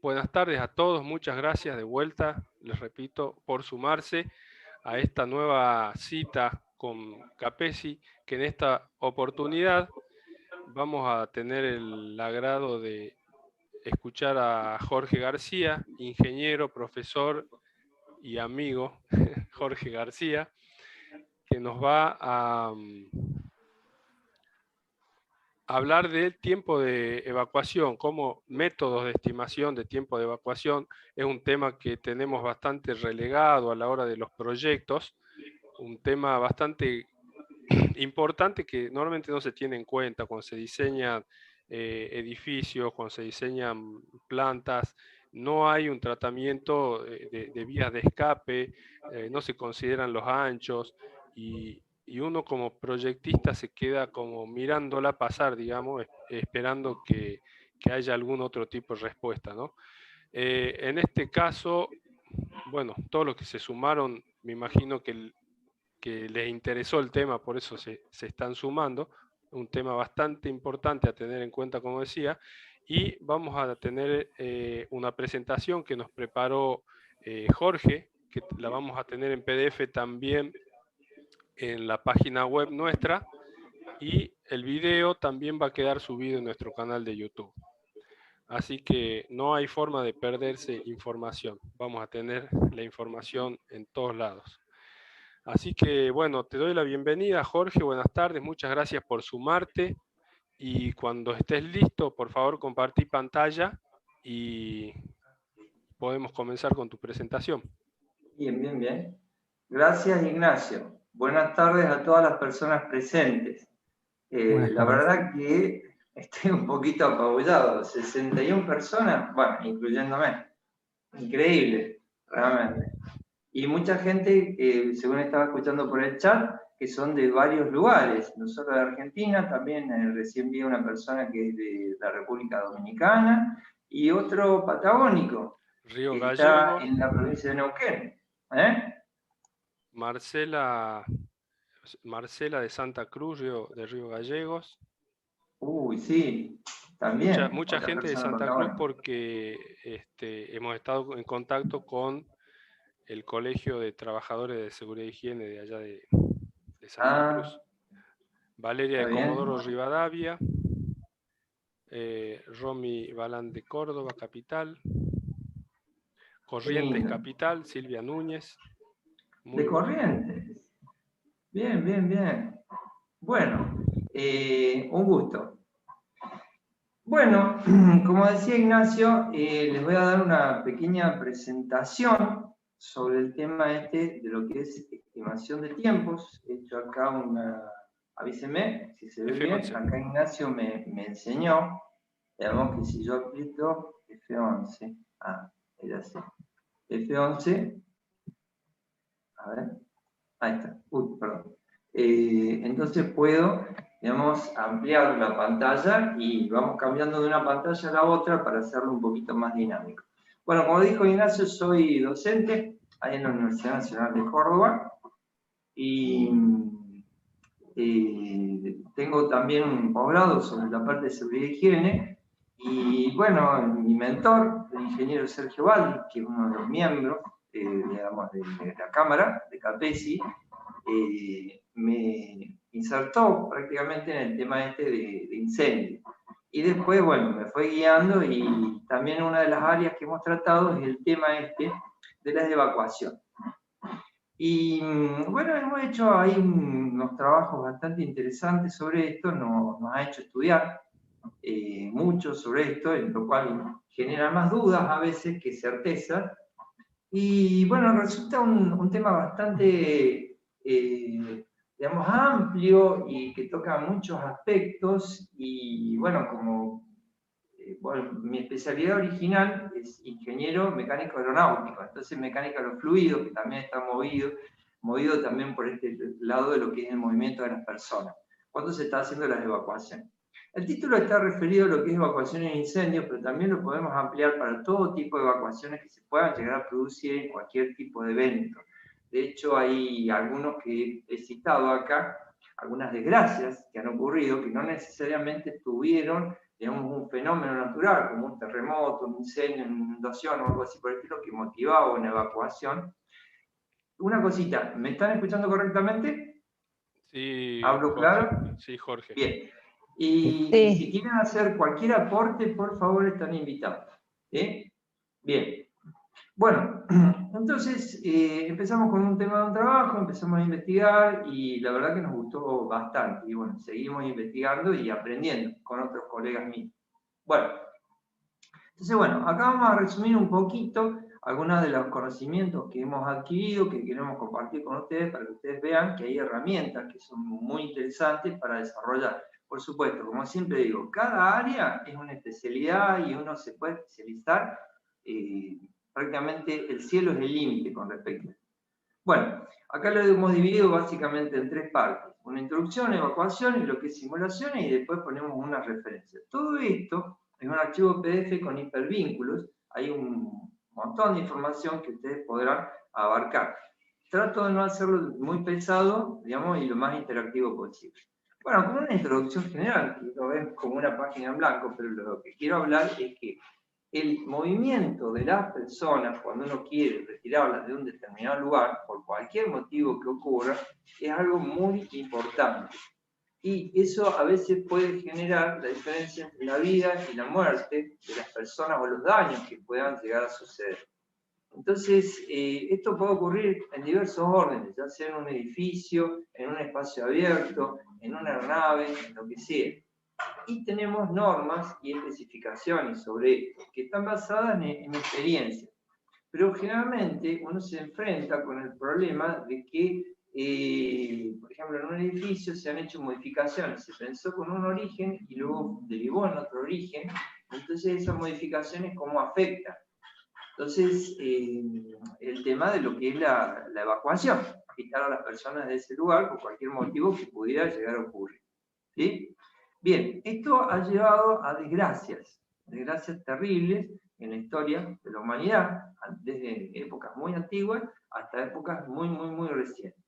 buenas tardes a todos, muchas gracias de vuelta, les repito, por sumarse a esta nueva cita con Capesi, que en esta oportunidad vamos a tener el agrado de escuchar a Jorge García, ingeniero, profesor y amigo Jorge García, que nos va a hablar del tiempo de evacuación, como métodos de estimación de tiempo de evacuación. Es un tema que tenemos bastante relegado a la hora de los proyectos, un tema bastante importante que normalmente no se tiene en cuenta cuando se diseñan edificios, cuando se diseñan plantas. No hay un tratamiento de vías de escape, no se consideran los anchos y uno como proyectista se queda como mirándola pasar, digamos, esperando que haya algún otro tipo de respuesta, ¿no? En este caso, bueno, todos los que se sumaron, me imagino que les interesó el tema, por eso se están sumando, un tema bastante importante a tener en cuenta, como decía, y vamos a tener una presentación que nos preparó Jorge, que la vamos a tener en PDF también en la página web nuestra, y el video también va a quedar subido en nuestro canal de YouTube. Así que no hay forma de perderse información. Vamos a tener la información en todos lados. Así que, bueno, te doy la bienvenida, Jorge. Buenas tardes. Muchas gracias por sumarte. Y cuando estés listo, por favor, compartí pantalla y podemos comenzar con tu presentación. Bien, bien, bien. Gracias, Ignacio. Buenas tardes a todas las personas presentes. La verdad que estoy un poquito apabullado. 61 personas, bueno, incluyéndome. Increíble, realmente. Y mucha gente, según estaba escuchando por el chat, que son de varios lugares. Nosotros de Argentina, también recién vi una persona que es de la República Dominicana y otro patagónico, Río que está Gallegos, en la provincia de Neuquén. ¿Eh? Marcela de Santa Cruz, de Río Gallegos. Uy, sí, también, Mucha otra gente de persona Santa Cruz patagónica. porque hemos estado en contacto con el Colegio de Trabajadores de Seguridad e Higiene de allá de Santa Ah, Cruz. Valeria está de bien. Comodoro Rivadavia, Romy Balán de Córdoba, capital, Qué Corrientes, lindo. capital, Silvia Núñez, muy De bueno. Corrientes. Bien, bien, bien. Bueno, un gusto. Bueno, como decía Ignacio, les voy a dar una pequeña presentación sobre el tema este de lo que es estimación de tiempos. He hecho acá una, avíseme si se ve bien, F11. acá Ignacio me enseñó, digamos que si yo aprieto F11, era así, F11, a ver, ahí está, uy, perdón. Entonces puedo, digamos, ampliar la pantalla y vamos cambiando de una pantalla a la otra para hacerlo un poquito más dinámico. Bueno, como dijo Ignacio, soy docente ahí en la Universidad Nacional de Córdoba y tengo también un posgrado sobre la parte de seguridad y higiene. Y bueno, mi mentor, el ingeniero Sergio Valdi, que es uno de los miembros, digamos, de la Cámara de Capesi, me insertó prácticamente en el tema este de incendio. Y después, bueno, me fue guiando y también una de las áreas que hemos tratado es el tema este de las evacuaciones. Y bueno, hemos hecho ahí unos trabajos bastante interesantes sobre esto, nos ha hecho estudiar mucho sobre esto, en lo cual genera más dudas a veces que certezas. Y bueno, resulta un tema bastante, digamos, amplio y que toca muchos aspectos. Y bueno, como bueno, mi especialidad original es ingeniero mecánico aeronáutico, entonces mecánica de los fluidos, que también está movido también por este lado de lo que es el movimiento de las personas, cuando se está haciendo las evacuaciones. El título está referido a lo que es evacuaciones e incendios, pero también lo podemos ampliar para todo tipo de evacuaciones que se puedan llegar a producir en cualquier tipo de evento. De hecho, hay algunos que he citado acá, algunas desgracias que han ocurrido, que no necesariamente tuvieron digamos, un fenómeno natural, como un terremoto, un incendio, una inundación o algo así por el estilo, que motivaba una evacuación. Una cosita, ¿me están escuchando correctamente? Sí, ¿Hablo Jorge. claro? Sí, Jorge. Bien. Y si Sí. quieren hacer cualquier aporte, por favor, están invitados. ¿Sí? Bien. Bueno, entonces empezamos con un tema de un trabajo, empezamos a investigar y la verdad que nos gustó bastante. Y bueno, seguimos investigando y aprendiendo con otros colegas míos. Bueno, entonces bueno, acá vamos a resumir un poquito algunos de los conocimientos que hemos adquirido, que queremos compartir con ustedes para que ustedes vean que hay herramientas que son muy interesantes para desarrollar. Por supuesto, como siempre digo, cada área es una especialidad y uno se puede especializar. Prácticamente el cielo es el límite con respecto a esto. Bueno, acá lo hemos dividido básicamente en tres partes. Una introducción, evacuación y lo que es simulaciones y después ponemos una referencia. Todo esto es un archivo PDF con hipervínculos. Hay un montón de información que ustedes podrán abarcar. Trato de no hacerlo muy pesado, digamos, y lo más interactivo posible. Bueno, como una introducción general, que lo ven como una página en blanco, pero lo que quiero hablar es que el movimiento de las personas cuando uno quiere retirarlas de un determinado lugar, por cualquier motivo que ocurra, es algo muy importante. Y eso a veces puede generar la diferencia entre la vida y la muerte de las personas o los daños que puedan llegar a suceder. Entonces, esto puede ocurrir en diversos órdenes, ya sea en un edificio, en un espacio abierto, en una aeronave, en lo que sea. Y tenemos normas y especificaciones sobre esto, que están basadas en experiencia. Pero generalmente uno se enfrenta con el problema de que, por ejemplo, en un edificio se han hecho modificaciones, se pensó con un origen y luego derivó en otro origen, entonces esas modificaciones cómo afectan. Entonces, el tema de lo que es la evacuación, quitar a las personas de ese lugar por cualquier motivo que pudiera llegar a ocurrir. ¿Sí? Bien, esto ha llevado a desgracias terribles en la historia de la humanidad, desde épocas muy antiguas hasta épocas muy, muy, muy recientes.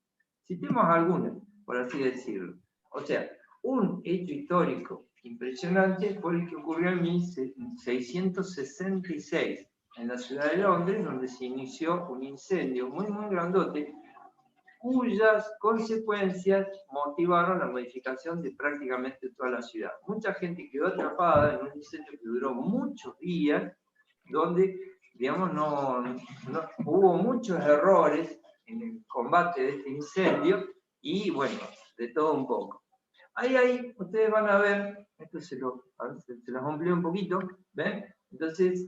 Citemos algunas, por así decirlo. O sea, un hecho histórico impresionante fue el que ocurrió en 1666 en la ciudad de Londres, donde se inició un incendio muy, muy grandote, cuyas consecuencias motivaron la modificación de prácticamente toda la ciudad. Mucha gente quedó atrapada en un incendio que duró muchos días, donde, digamos, no hubo muchos errores en el combate de este incendio y, bueno, de todo un poco. Ahí, ustedes van a ver, esto se los amplío un poquito, ¿ven? Entonces,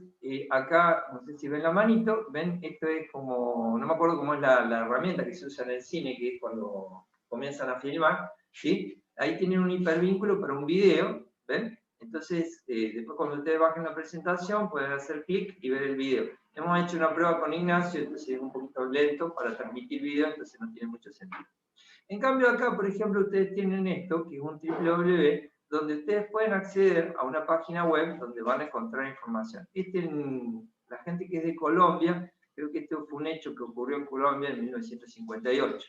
acá, no sé si ven la manito, ven, esto es como, no me acuerdo cómo es la herramienta que se usa en el cine, que es cuando comienzan a filmar, ¿sí? Ahí tienen un hipervínculo para un video, ¿ven? Entonces, después cuando ustedes bajen la presentación, pueden hacer clic y ver el video. Hemos hecho una prueba con Ignacio, entonces es un poquito lento para transmitir video, entonces no tiene mucho sentido. En cambio acá, por ejemplo, ustedes tienen esto, que es un www, donde ustedes pueden acceder a una página web donde van a encontrar información. La gente que es de Colombia, creo que este fue un hecho que ocurrió en Colombia en 1958.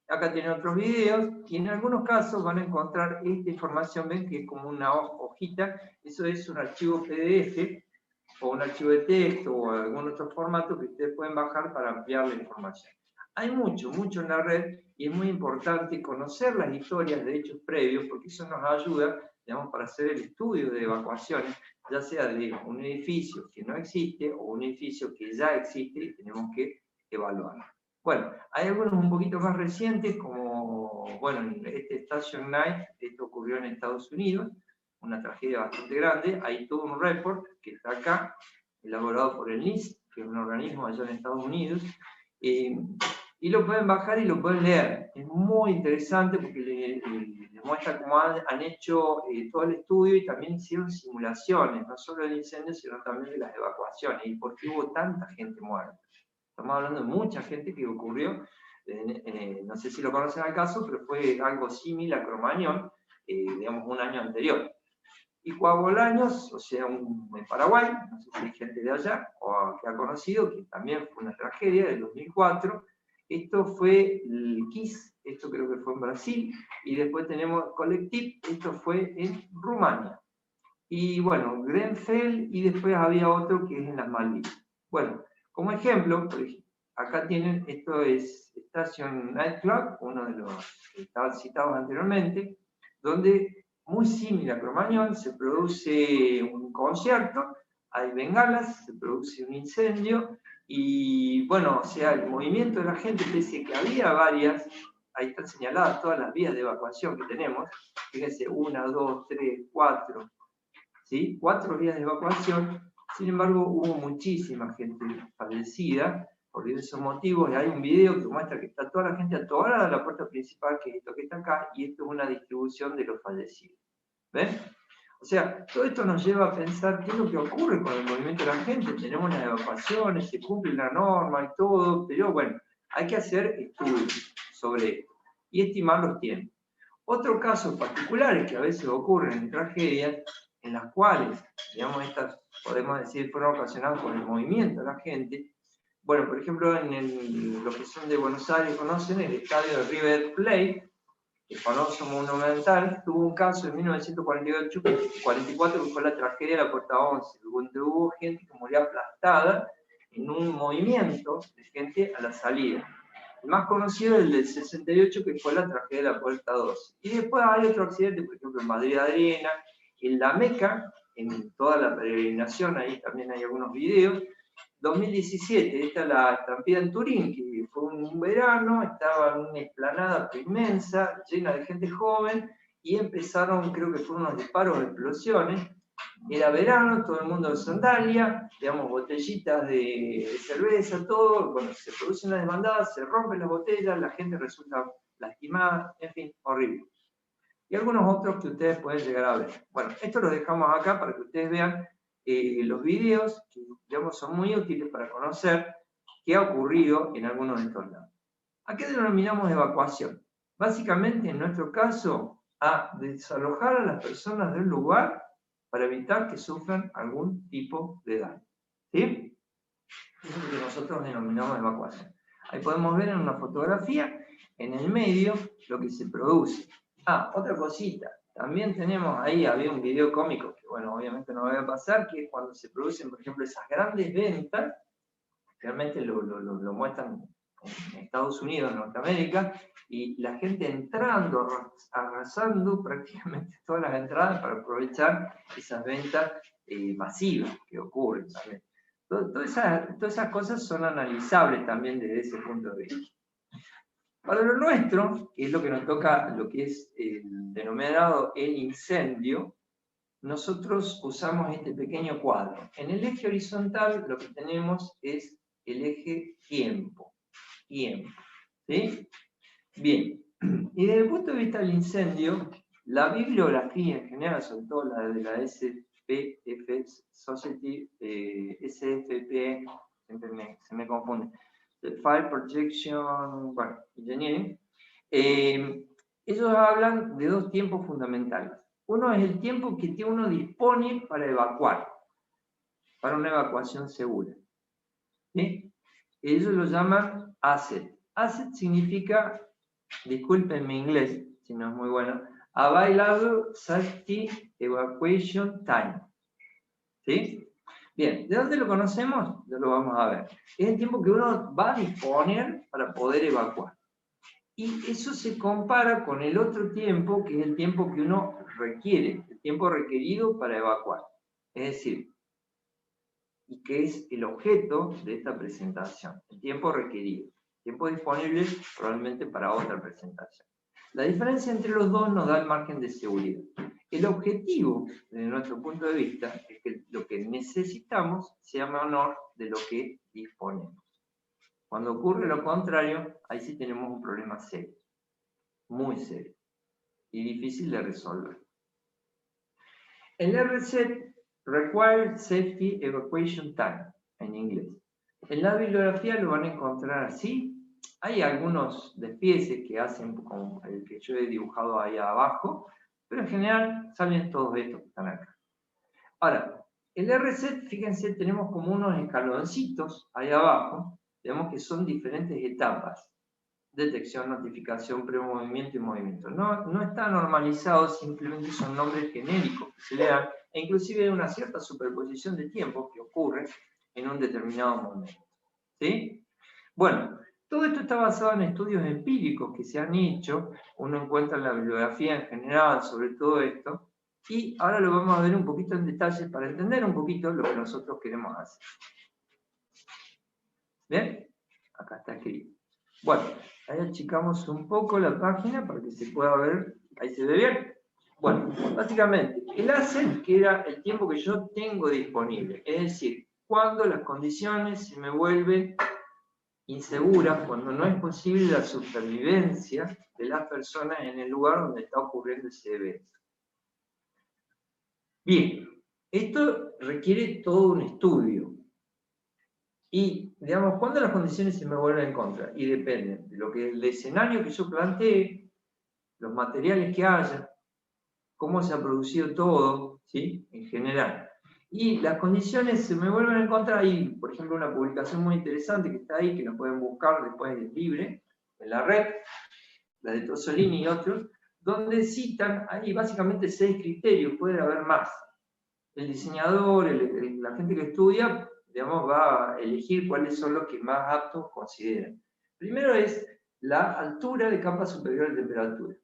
Acá tienen otros videos y en algunos casos van a encontrar esta información, ven que es como una hojita, eso es un archivo PDF o un archivo de texto o algún otro formato que ustedes pueden bajar para ampliar la información. Hay mucho, mucho en la red y es muy importante conocer las historias de hechos previos porque eso nos ayuda, digamos, para hacer el estudio de evacuaciones, ya sea de un edificio que no existe o un edificio que ya existe y tenemos que evaluarlo. Bueno, hay algunos un poquito más recientes como, bueno, este Station 9, esto ocurrió en Estados Unidos, una tragedia bastante grande, hay todo un report que está acá, elaborado por el NIST, que es un organismo allá en Estados Unidos, y lo pueden bajar y lo pueden leer. Es muy interesante porque les muestra cómo han hecho todo el estudio y también hicieron simulaciones, no solo del incendio, sino también de las evacuaciones y por qué hubo tanta gente muerta. Estamos hablando de mucha gente que ocurrió, no sé si lo conocen al caso, pero fue algo similar a Cromañón, digamos, un año anterior. Y Coabolaños, o sea, en Paraguay, no sé si hay gente de allá o que ha conocido, que también fue una tragedia del 2004. Esto fue el KISS, esto creo que fue en Brasil, y después tenemos Collective, esto fue en Rumania. y bueno, Grenfell, y después había otro que es en las Malvinas. Bueno, como ejemplo, por ejemplo, acá tienen, esto es Station Nightclub, uno de los que estaban citados anteriormente, donde, muy similar a Cromañón, se produce un concierto, hay bengalas, se produce un incendio, y bueno, o sea, el movimiento de la gente, pese que había varias, ahí están señaladas todas las vías de evacuación que tenemos, fíjense, 1, 2, 3, 4, ¿sí? 4 vías de evacuación, sin embargo hubo muchísima gente fallecida por diversos motivos, y hay un video que muestra que está toda la gente atorada a la puerta principal, que es esto que está acá, y esto es una distribución de los fallecidos. ¿Ven? O sea, todo esto nos lleva a pensar qué es lo que ocurre con el movimiento de la gente. Tenemos las evacuaciones, se cumple la norma y todo, pero bueno, hay que hacer estudios sobre esto y estimar los tiempos. Otro caso particular es que a veces ocurren en tragedias en las cuales, digamos, estas, podemos decir, fueron ocasionadas por el movimiento de la gente. Bueno, por ejemplo, en lo que son de Buenos Aires, conocen el estadio de River Plate, el famoso monumental, tuvo un caso en 1944 que fue la tragedia de la Puerta 11, donde hubo gente que murió aplastada en un movimiento de gente a la salida. El más conocido es el del 68, que fue la tragedia de la Puerta 12. Y después hay otro accidente, por ejemplo, en Madrid Arena, en La Meca, en toda la peregrinación, ahí también hay algunos videos. 2017, esta es la estampida en Turín, que fue un verano, estaba en una explanada inmensa, llena de gente joven, y empezaron, creo que fueron unos disparos, explosiones. Era verano, todo el mundo en sandalia, digamos, botellitas de cerveza, todo. Cuando se produce una desbandada, se rompen las botellas, la gente resulta lastimada, en fin, horrible. Y algunos otros que ustedes pueden llegar a ver. Bueno, esto lo dejamos acá para que ustedes vean los videos, que digamos son muy útiles para conocer qué ha ocurrido en algunos de estos lados. ¿A qué denominamos evacuación? Básicamente, en nuestro caso, a desalojar a las personas del lugar para evitar que sufran algún tipo de daño. ¿Sí? Eso es lo que nosotros denominamos evacuación. Ahí podemos ver en una fotografía, en el medio, lo que se produce. Ah, otra cosita. También tenemos ahí, había un video cómico, que bueno, obviamente no va a pasar, que es cuando se producen, por ejemplo, esas grandes ventas, realmente lo muestran en Estados Unidos, en Norteamérica, y la gente entrando, arrasando prácticamente todas las entradas para aprovechar esas ventas masivas que ocurren también. Todas esas cosas son analizables también desde ese punto de vista. Para lo nuestro, que es lo que nos toca, lo que es el denominado el incendio, nosotros usamos este pequeño cuadro. En el eje horizontal lo que tenemos es el eje tiempo. Tiempo. ¿Sí? Bien. Y desde el punto de vista del incendio, la bibliografía en general, sobre todo la de la SPF Society, SFP, siempre se me confunde, the Fire Protection, bueno, Engineering, ellos hablan de dos tiempos fundamentales. Uno es el tiempo que uno dispone para evacuar, para una evacuación segura. ¿Sí? Ellos lo llaman asset. Asset significa, disculpen mi inglés, si no es muy bueno, Available Safety Evacuation Time. ¿Sí? Bien, ¿de dónde lo conocemos? Ya lo vamos a ver. Es el tiempo que uno va a disponer para poder evacuar. Y eso se compara con el otro tiempo, que es el tiempo que uno requiere, el tiempo requerido para evacuar. Es decir, y que es el objeto de esta presentación, el tiempo requerido, tiempo disponible probablemente para otra presentación. La diferencia entre los dos nos da el margen de seguridad. El objetivo, desde nuestro punto de vista, es que lo que necesitamos sea menor de lo que disponemos. Cuando ocurre lo contrario, ahí sí tenemos un problema serio, muy serio, y difícil de resolver. El RSET, Required Safety Evacuation Time, en inglés. En la bibliografía lo van a encontrar así. Hay algunos despieces que hacen como el que yo he dibujado ahí abajo, pero en general salen todos estos que están acá. Ahora, el RSET, fíjense, tenemos como unos escaloncitos ahí abajo, digamos que son diferentes etapas. Detección, notificación, premovimiento y movimiento. No está normalizado, simplemente son nombres genéricos que se le dan e inclusive hay una cierta superposición de tiempo que ocurre en un determinado momento. ¿Sí? Bueno, todo esto está basado en estudios empíricos que se han hecho, uno encuentra en la bibliografía en general sobre todo esto, y ahora lo vamos a ver un poquito en detalle para entender un poquito lo que nosotros queremos hacer. ¿Bien? Acá está escrito. Bueno, ahí achicamos un poco la página para que se pueda ver, ahí se ve bien. Bueno, básicamente, el asset que era el tiempo que yo tengo disponible, es decir, cuando las condiciones se me vuelven inseguras, cuando no es posible la supervivencia de las personas en el lugar donde está ocurriendo ese evento. Bien, esto requiere todo un estudio. Y, digamos, cuando las condiciones se me vuelven en contra, y depende de lo que el escenario que yo planteé, los materiales que haya, cómo se ha producido todo, ¿sí? En general. Y las condiciones se me vuelven en contra, hay, por ejemplo, una publicación muy interesante que está ahí, que la pueden buscar después libre, en la red, la de Tosolini y otros, donde citan, hay básicamente 6 criterios, puede haber más. El diseñador, la gente que estudia, digamos, va a elegir cuáles son los que más aptos consideran. Primero es la altura de capa superior de temperatura,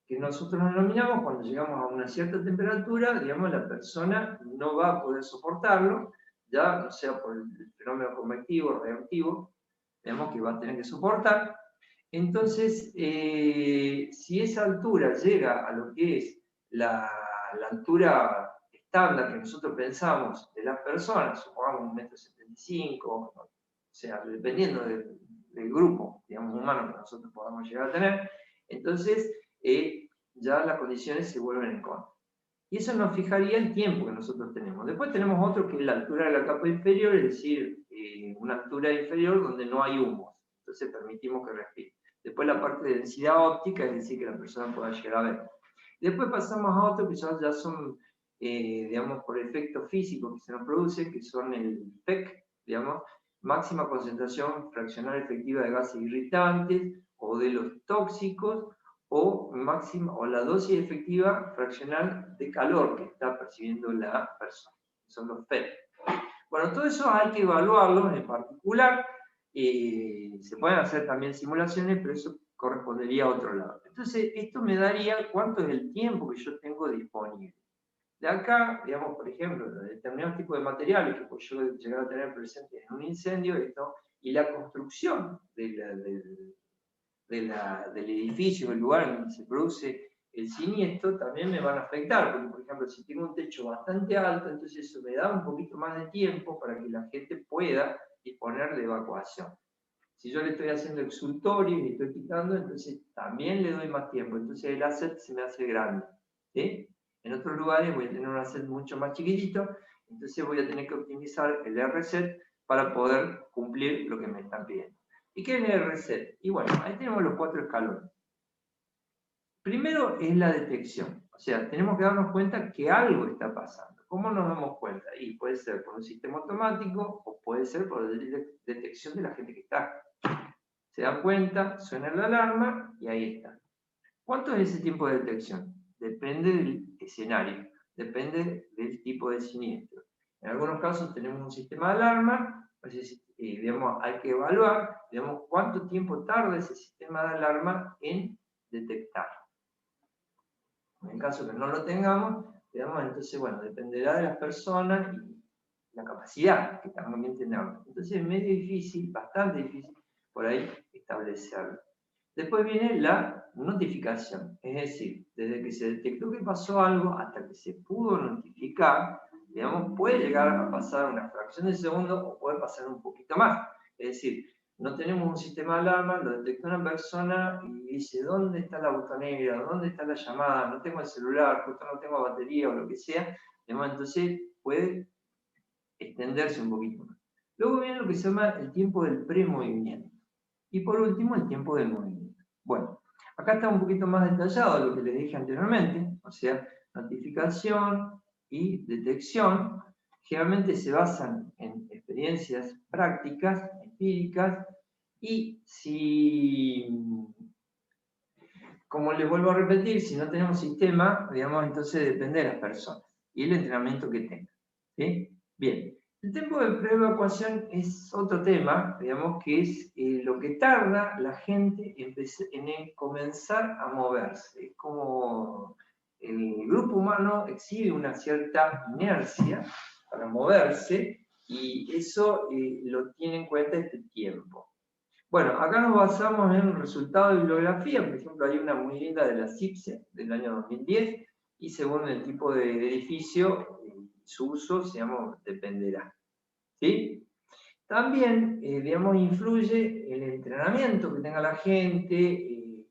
que nosotros denominamos cuando llegamos a una cierta temperatura, digamos, la persona no va a poder soportarlo, ya no sea por el fenómeno convectivo o reactivo, digamos que va a tener que soportar. Entonces, si esa altura llega a lo que es la altura estándar que nosotros pensamos de las personas, supongamos 1,75 m, o sea, dependiendo del grupo, digamos, humano que nosotros podamos llegar a tener, entonces ya las condiciones se vuelven en contra. Y eso nos fijaría el tiempo que nosotros tenemos. Después tenemos otro que es la altura de la capa inferior, es decir, una altura inferior donde no hay humos. Entonces permitimos que respire. Después la parte de densidad óptica, es decir, que la persona pueda llegar a ver. Después pasamos a otro que ya son, digamos, por efectos físicos que se nos producen, que son el PEC, digamos, máxima concentración fraccional efectiva de gases irritantes o de los tóxicos, o máxima, o la dosis efectiva fraccional de calor que está percibiendo la persona. Son los PEC. Bueno, todo eso hay que evaluarlo en particular. Se pueden hacer también simulaciones, pero eso correspondería a otro lado. Entonces, esto me daría cuánto es el tiempo que yo tengo disponible. De acá, digamos, por ejemplo, determinados tipos de materiales que puedo yo llegar a tener presentes en un incendio, esto, y la construcción del edificio, el lugar en donde se produce el siniestro, también me van a afectar, porque por ejemplo, si tengo un techo bastante alto, entonces eso me da un poquito más de tiempo para que la gente pueda disponer de evacuación. Si yo le estoy haciendo exultorio y estoy quitando, entonces también le doy más tiempo, entonces el asset se me hace grande, ¿sí? En otros lugares voy a tener un asset mucho más chiquitito, entonces voy a tener que optimizar el RSET para poder cumplir lo que me están pidiendo. ¿Y qué es el RSET? Y bueno, ahí tenemos los 4 escalones. Primero es la detección, o sea, tenemos que darnos cuenta que algo está pasando. ¿Cómo nos damos cuenta? Y puede ser por un sistema automático o puede ser por la detección de la gente que está. Se dan cuenta, suena la alarma y ahí está. ¿Cuánto es ese tiempo de detección? Depende del escenario, depende del tipo de siniestro. En algunos casos tenemos un sistema de alarma, digamos, hay que evaluar, digamos, cuánto tiempo tarda ese sistema de alarma en detectar. En el caso que no lo tengamos, digamos, entonces, bueno, dependerá de las personas y la capacidad que también tengamos. Entonces es medio difícil, bastante difícil, por ahí establecerlo. Después viene la notificación, es decir, desde que se detectó que pasó algo hasta que se pudo notificar, digamos, puede llegar a pasar una fracción de segundo o puede pasar un poquito más. Es decir, no tenemos un sistema de alarma, lo detectó una persona y dice, ¿dónde está la botonera? ¿Dónde está la llamada? No tengo el celular, justo no tengo batería o lo que sea. Digamos, entonces puede extenderse un poquito más. Luego viene lo que se llama el tiempo del premovimiento. Y por último, el tiempo del movimiento. Bueno, acá está un poquito más detallado lo que les dije anteriormente, o sea, notificación y detección. Generalmente se basan en experiencias prácticas, empíricas, y si, como les vuelvo a repetir, si no tenemos sistema, digamos, entonces depende de las personas. y el entrenamiento que tenga. ¿Sí? Bien, el tiempo de preevacuación es otro tema, digamos, que es lo que tarda la gente en comenzar a moverse. Es como el grupo humano exhibe una cierta inercia para moverse, y eso lo tiene en cuenta este tiempo. Bueno, acá nos basamos en un resultado de bibliografía. Por ejemplo, hay una muy linda de la CIPSE del año 2010, y según el tipo de edificio, su uso, digamos, dependerá. ¿Sí? También, digamos, influye el entrenamiento que tenga la gente,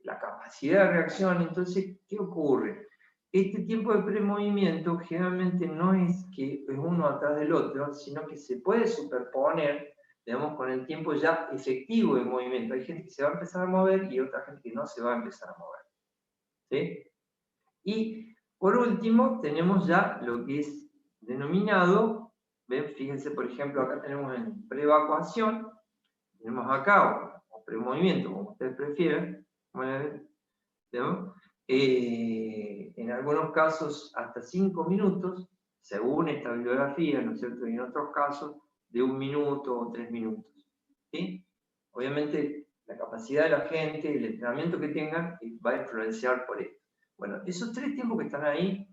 la capacidad de reacción. Entonces, ¿qué ocurre? Este tiempo de premovimiento generalmente no es que es uno atrás del otro, sino que se puede superponer, digamos, con el tiempo ya efectivo de movimiento. Hay gente que se va a empezar a mover y otra gente que no se va a empezar a mover. ¿Sí? Y por último, tenemos ya lo que es denominado, ¿ven? Fíjense, por ejemplo, acá tenemos en preevacuación, tenemos acá, o premovimiento, como ustedes prefieran, ¿no? En algunos casos hasta 5 minutos, según esta bibliografía, ¿no es cierto? Y en otros casos de 1 minuto o 3 minutos. ¿Sí? Obviamente la capacidad de la gente, el entrenamiento que tengan, va a influenciar por esto. Bueno, esos 3 tiempos que están ahí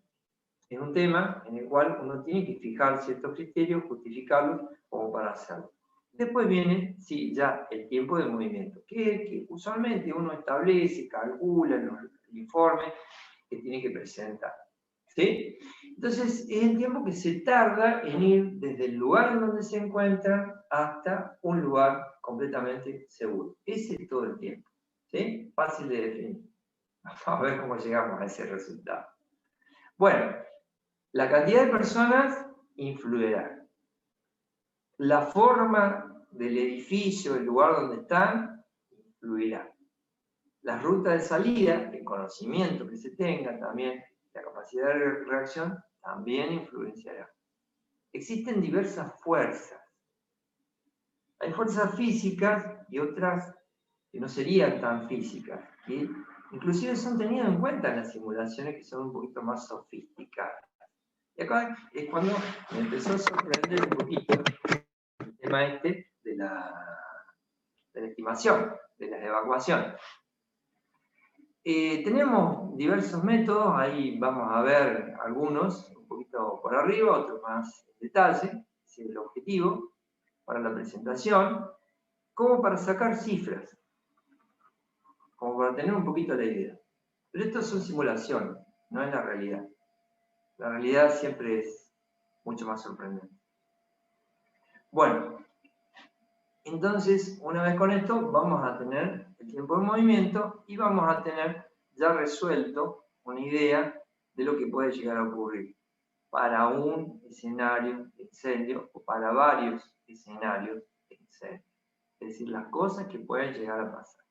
es un tema en el cual uno tiene que fijar ciertos criterios, justificarlos como para hacerlo. Después viene, sí, ya el tiempo de movimiento, que usualmente uno establece, calcula en el informe que tiene que presentar. ¿Sí? Entonces, es el tiempo que se tarda en ir desde el lugar en donde se encuentran hasta un lugar completamente seguro. Ese es todo el tiempo. ¿Sí? Fácil de definir. Vamos a ver cómo llegamos a ese resultado. Bueno, la cantidad de personas influirá. La forma del edificio, el lugar donde están, influirá. Las rutas de salida, el conocimiento que se tenga también, la capacidad de reacción, también influenciará. Existen diversas fuerzas. Hay fuerzas físicas y otras que no serían tan físicas, ¿sí? Inclusive son tenidas en cuenta en las simulaciones que son un poquito más sofisticadas. Y acá es cuando me empezó a sorprender un poquito el tema este de la estimación, de las evacuaciones. Tenemos diversos métodos, ahí vamos a ver algunos, un poquito por arriba, otros más en detalle, ese es el objetivo para la presentación, como para sacar cifras, como para tener un poquito la idea. Pero esto son simulaciones, no es la realidad. La realidad siempre es mucho más sorprendente. Bueno, entonces, una vez con esto, vamos a tener el tiempo de movimiento y vamos a tener ya resuelto una idea de lo que puede llegar a ocurrir para un escenario de incendio o para varios escenarios de incendio. Es decir, las cosas que pueden llegar a pasar.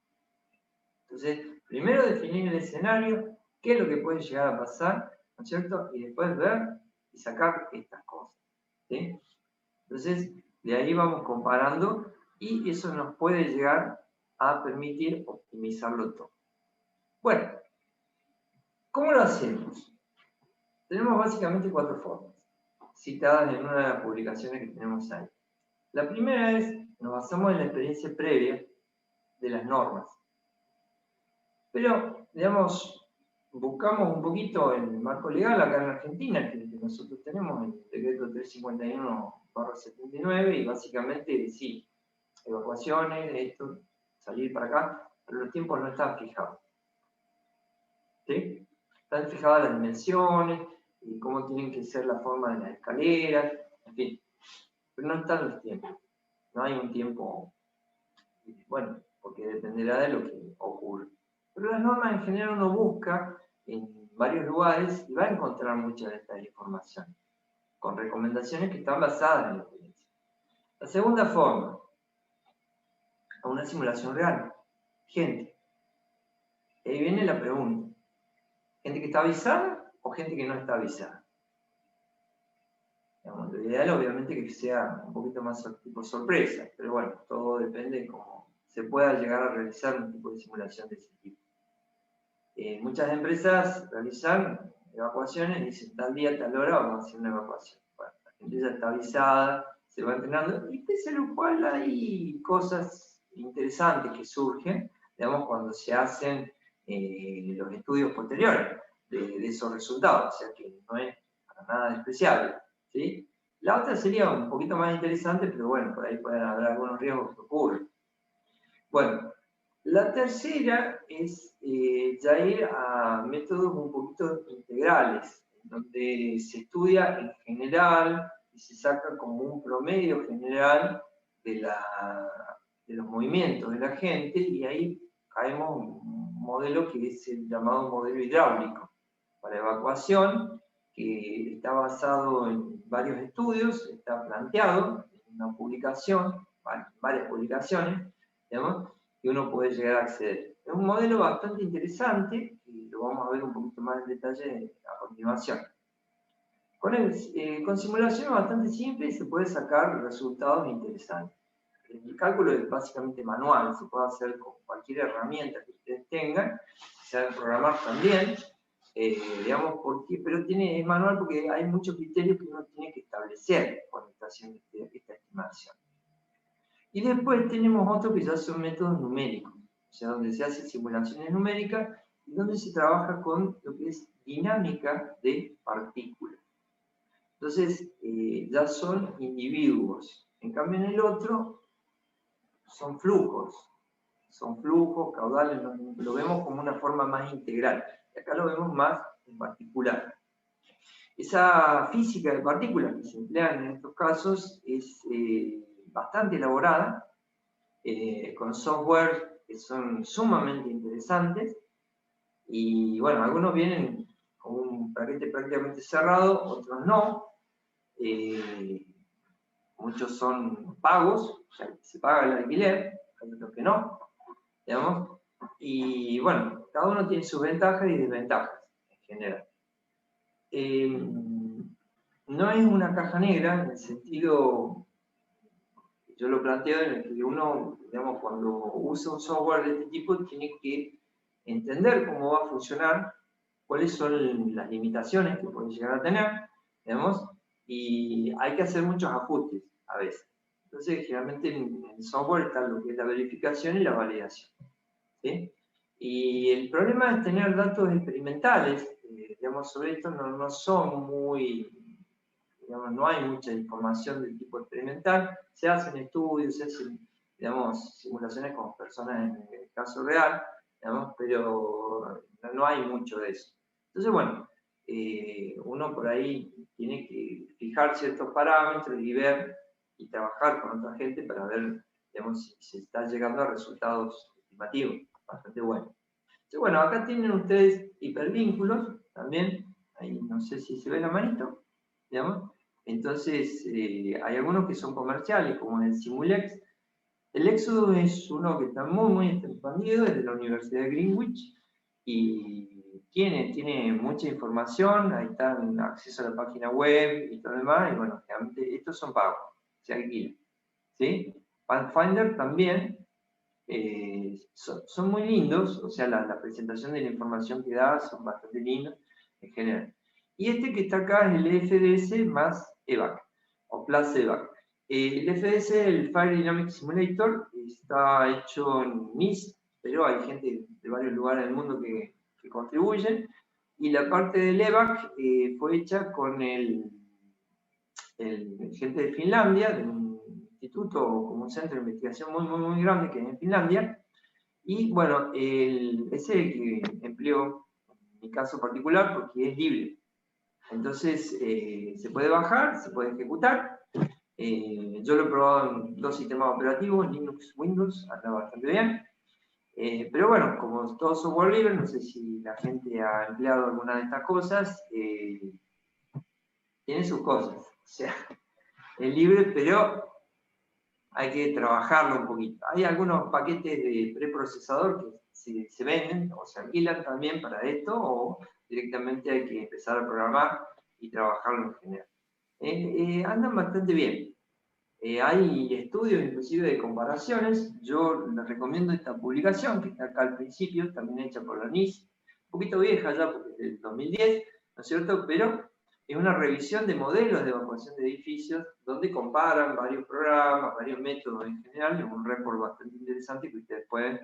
Entonces, primero definir el escenario, qué es lo que puede llegar a pasar, ¿no es cierto? Y después ver y sacar estas cosas. ¿Sí? Entonces, de ahí vamos comparando y eso nos puede llegar a permitir optimizarlo todo. Bueno, ¿cómo lo hacemos? Tenemos básicamente 4 formas, citadas en una de las publicaciones que tenemos ahí. La primera es, nos basamos en la experiencia previa de las normas. Pero, digamos, buscamos un poquito el marco legal acá en Argentina, que nosotros tenemos el decreto 351/79, y básicamente, sí, evacuaciones, esto, salir para acá, pero los tiempos no están fijados. ¿Sí? Están fijadas las dimensiones, y cómo tienen que ser la forma de las escaleras, en fin. Pero no están los tiempos. No hay un tiempo, bueno, porque dependerá de lo que ocurre. Pero las normas en general uno busca en varios lugares y va a encontrar mucha de esta información, con recomendaciones que están basadas en la experiencia. La segunda forma, una simulación real. Gente. Y ahí viene la pregunta. ¿Gente que está avisada o gente que no está avisada? Digamos, lo ideal obviamente que sea un poquito más tipo sorpresa, pero bueno, todo depende de cómo se pueda llegar a realizar un tipo de simulación de ese tipo. Muchas empresas realizan evacuaciones, dicen tal día, tal hora, vamos a hacer una evacuación. Bueno, la gente ya está avisada, se va entrenando, y pese a lo cual hay cosas interesantes que surgen, digamos, cuando se hacen los estudios posteriores de esos resultados, o sea que no es para nada despreciable, ¿sí? La otra sería un poquito más interesante, pero bueno, por ahí pueden haber algunos riesgos que ocurren. Bueno, la tercera es ya ir a métodos un poquito integrales, donde se estudia en general y se saca como un promedio general de los movimientos de la gente, y ahí caemos un modelo que es el llamado modelo hidráulico para evacuación, que está basado en varios estudios, está planteado en una publicación, varias publicaciones, digamos, que uno puede llegar a acceder. Es un modelo bastante interesante y lo vamos a ver un poquito más en detalle a continuación. Con simulaciones bastante simples se puede sacar resultados interesantes. El cálculo es básicamente manual, se puede hacer con cualquier herramienta que ustedes tengan, se sabe programar también, digamos, pero es manual porque hay muchos criterios que uno tiene que establecer cuando está haciendo esta estimación. Y después tenemos otro que ya son métodos numéricos, o sea, donde se hacen simulaciones numéricas y donde se trabaja con lo que es dinámica de partículas. Entonces, ya son individuos. En cambio, en el otro, son flujos, caudales, lo vemos como una forma más integral. Y acá lo vemos más en particular. Esa física de partículas que se emplean en estos casos es bastante elaborada, con software que son sumamente interesantes, y bueno, algunos vienen con un paquete prácticamente cerrado, otros no. Muchos son pagos, o sea, se paga el alquiler, hay otros que no, digamos, y bueno, cada uno tiene sus ventajas y desventajas en general. No es una caja negra en el sentido, yo lo planteo en el que uno, digamos, cuando usa un software de este tipo, tiene que entender cómo va a funcionar, cuáles son las limitaciones que puede llegar a tener, digamos, y hay que hacer muchos ajustes a veces. Entonces, generalmente en el software está lo que es la verificación y la validación, ¿sí? Y el problema es tener datos experimentales, digamos, sobre esto no son muy, digamos, no hay mucha información del tipo experimental, se hacen estudios, se hacen, digamos, simulaciones con personas en el caso real, digamos, pero no hay mucho de eso. Entonces, bueno, uno por ahí tiene que fijar ciertos parámetros y ver y trabajar con otra gente para ver, digamos, si se está llegando a resultados estimativos bastante buenos. Entonces, bueno, acá tienen ustedes hipervínculos también, ahí no sé si se ve la manito, digamos. Entonces, hay algunos que son comerciales, como el Simulex. El Exodus es uno que está muy expandido, es de la Universidad de Greenwich, y tiene mucha información, ahí está en acceso a la página web y todo lo demás, y bueno, realmente estos son pagos, se alquilan, ¿sí? Pathfinder también, son muy lindos, o sea, la presentación de la información que da son bastante lindos en general. Y este que está acá es el FDS más EVAC, o Plus EVAC. El FDS, el Fire Dynamic Simulator, está hecho en NIST, pero hay gente de varios lugares del mundo que contribuyen. Y la parte del EVAC fue hecha con el gente de Finlandia, de un instituto, como un centro de investigación muy grande que hay en Finlandia. Y bueno, ese es el que empleo en mi caso particular porque es libre. Entonces, se puede bajar, se puede ejecutar. Yo lo he probado en 2 sistemas operativos, Linux, Windows, anda bastante bien. Pero bueno, como todo software libre, no sé si la gente ha empleado alguna de estas cosas, tiene sus cosas. O sea, es libre, pero hay que trabajarlo un poquito. Hay algunos paquetes de preprocesador que se venden o se alquilan también para esto, o directamente hay que empezar a programar y trabajarlo en general. Andan bastante bien. Hay estudios inclusive de comparaciones. Yo les recomiendo esta publicación que está acá al principio, también hecha por la NIST, un poquito vieja ya porque es del 2010, ¿no es cierto? Pero es una revisión de modelos de evacuación de edificios donde comparan varios programas, varios métodos en general. Es un report bastante interesante que ustedes pueden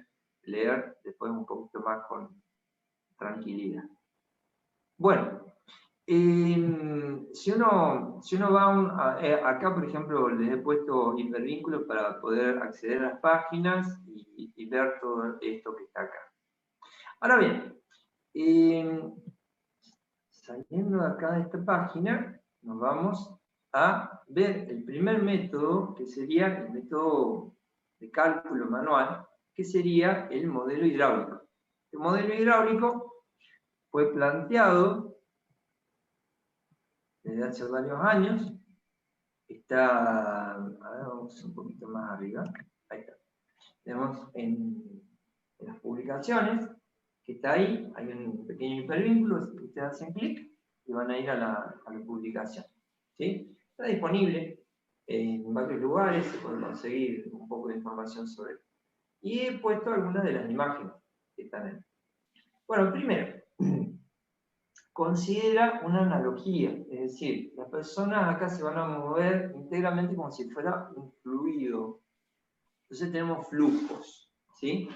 leer después un poquito más con tranquilidad. Bueno, si uno va acá, por ejemplo, les he puesto hipervínculos para poder acceder a las páginas y ver todo esto que está acá. Ahora bien, saliendo de acá de esta página, nos vamos a ver el primer método, que sería el método de cálculo manual, que sería el modelo hidráulico. El modelo hidráulico fue planteado desde hace varios años. Está, a ver, vamos un poquito más arriba. Ahí está. Tenemos en las publicaciones, que está ahí, hay un pequeño hipervínculo, ustedes hacen clic y van a ir a la publicación. ¿Sí? Está disponible en varios lugares, se puede conseguir un poco de información sobre él. Y he puesto algunas de las imágenes que están ahí. Bueno, primero, considera una analogía, es decir, las personas acá se van a mover íntegramente como si fuera un fluido. Entonces tenemos flujos, ¿sí?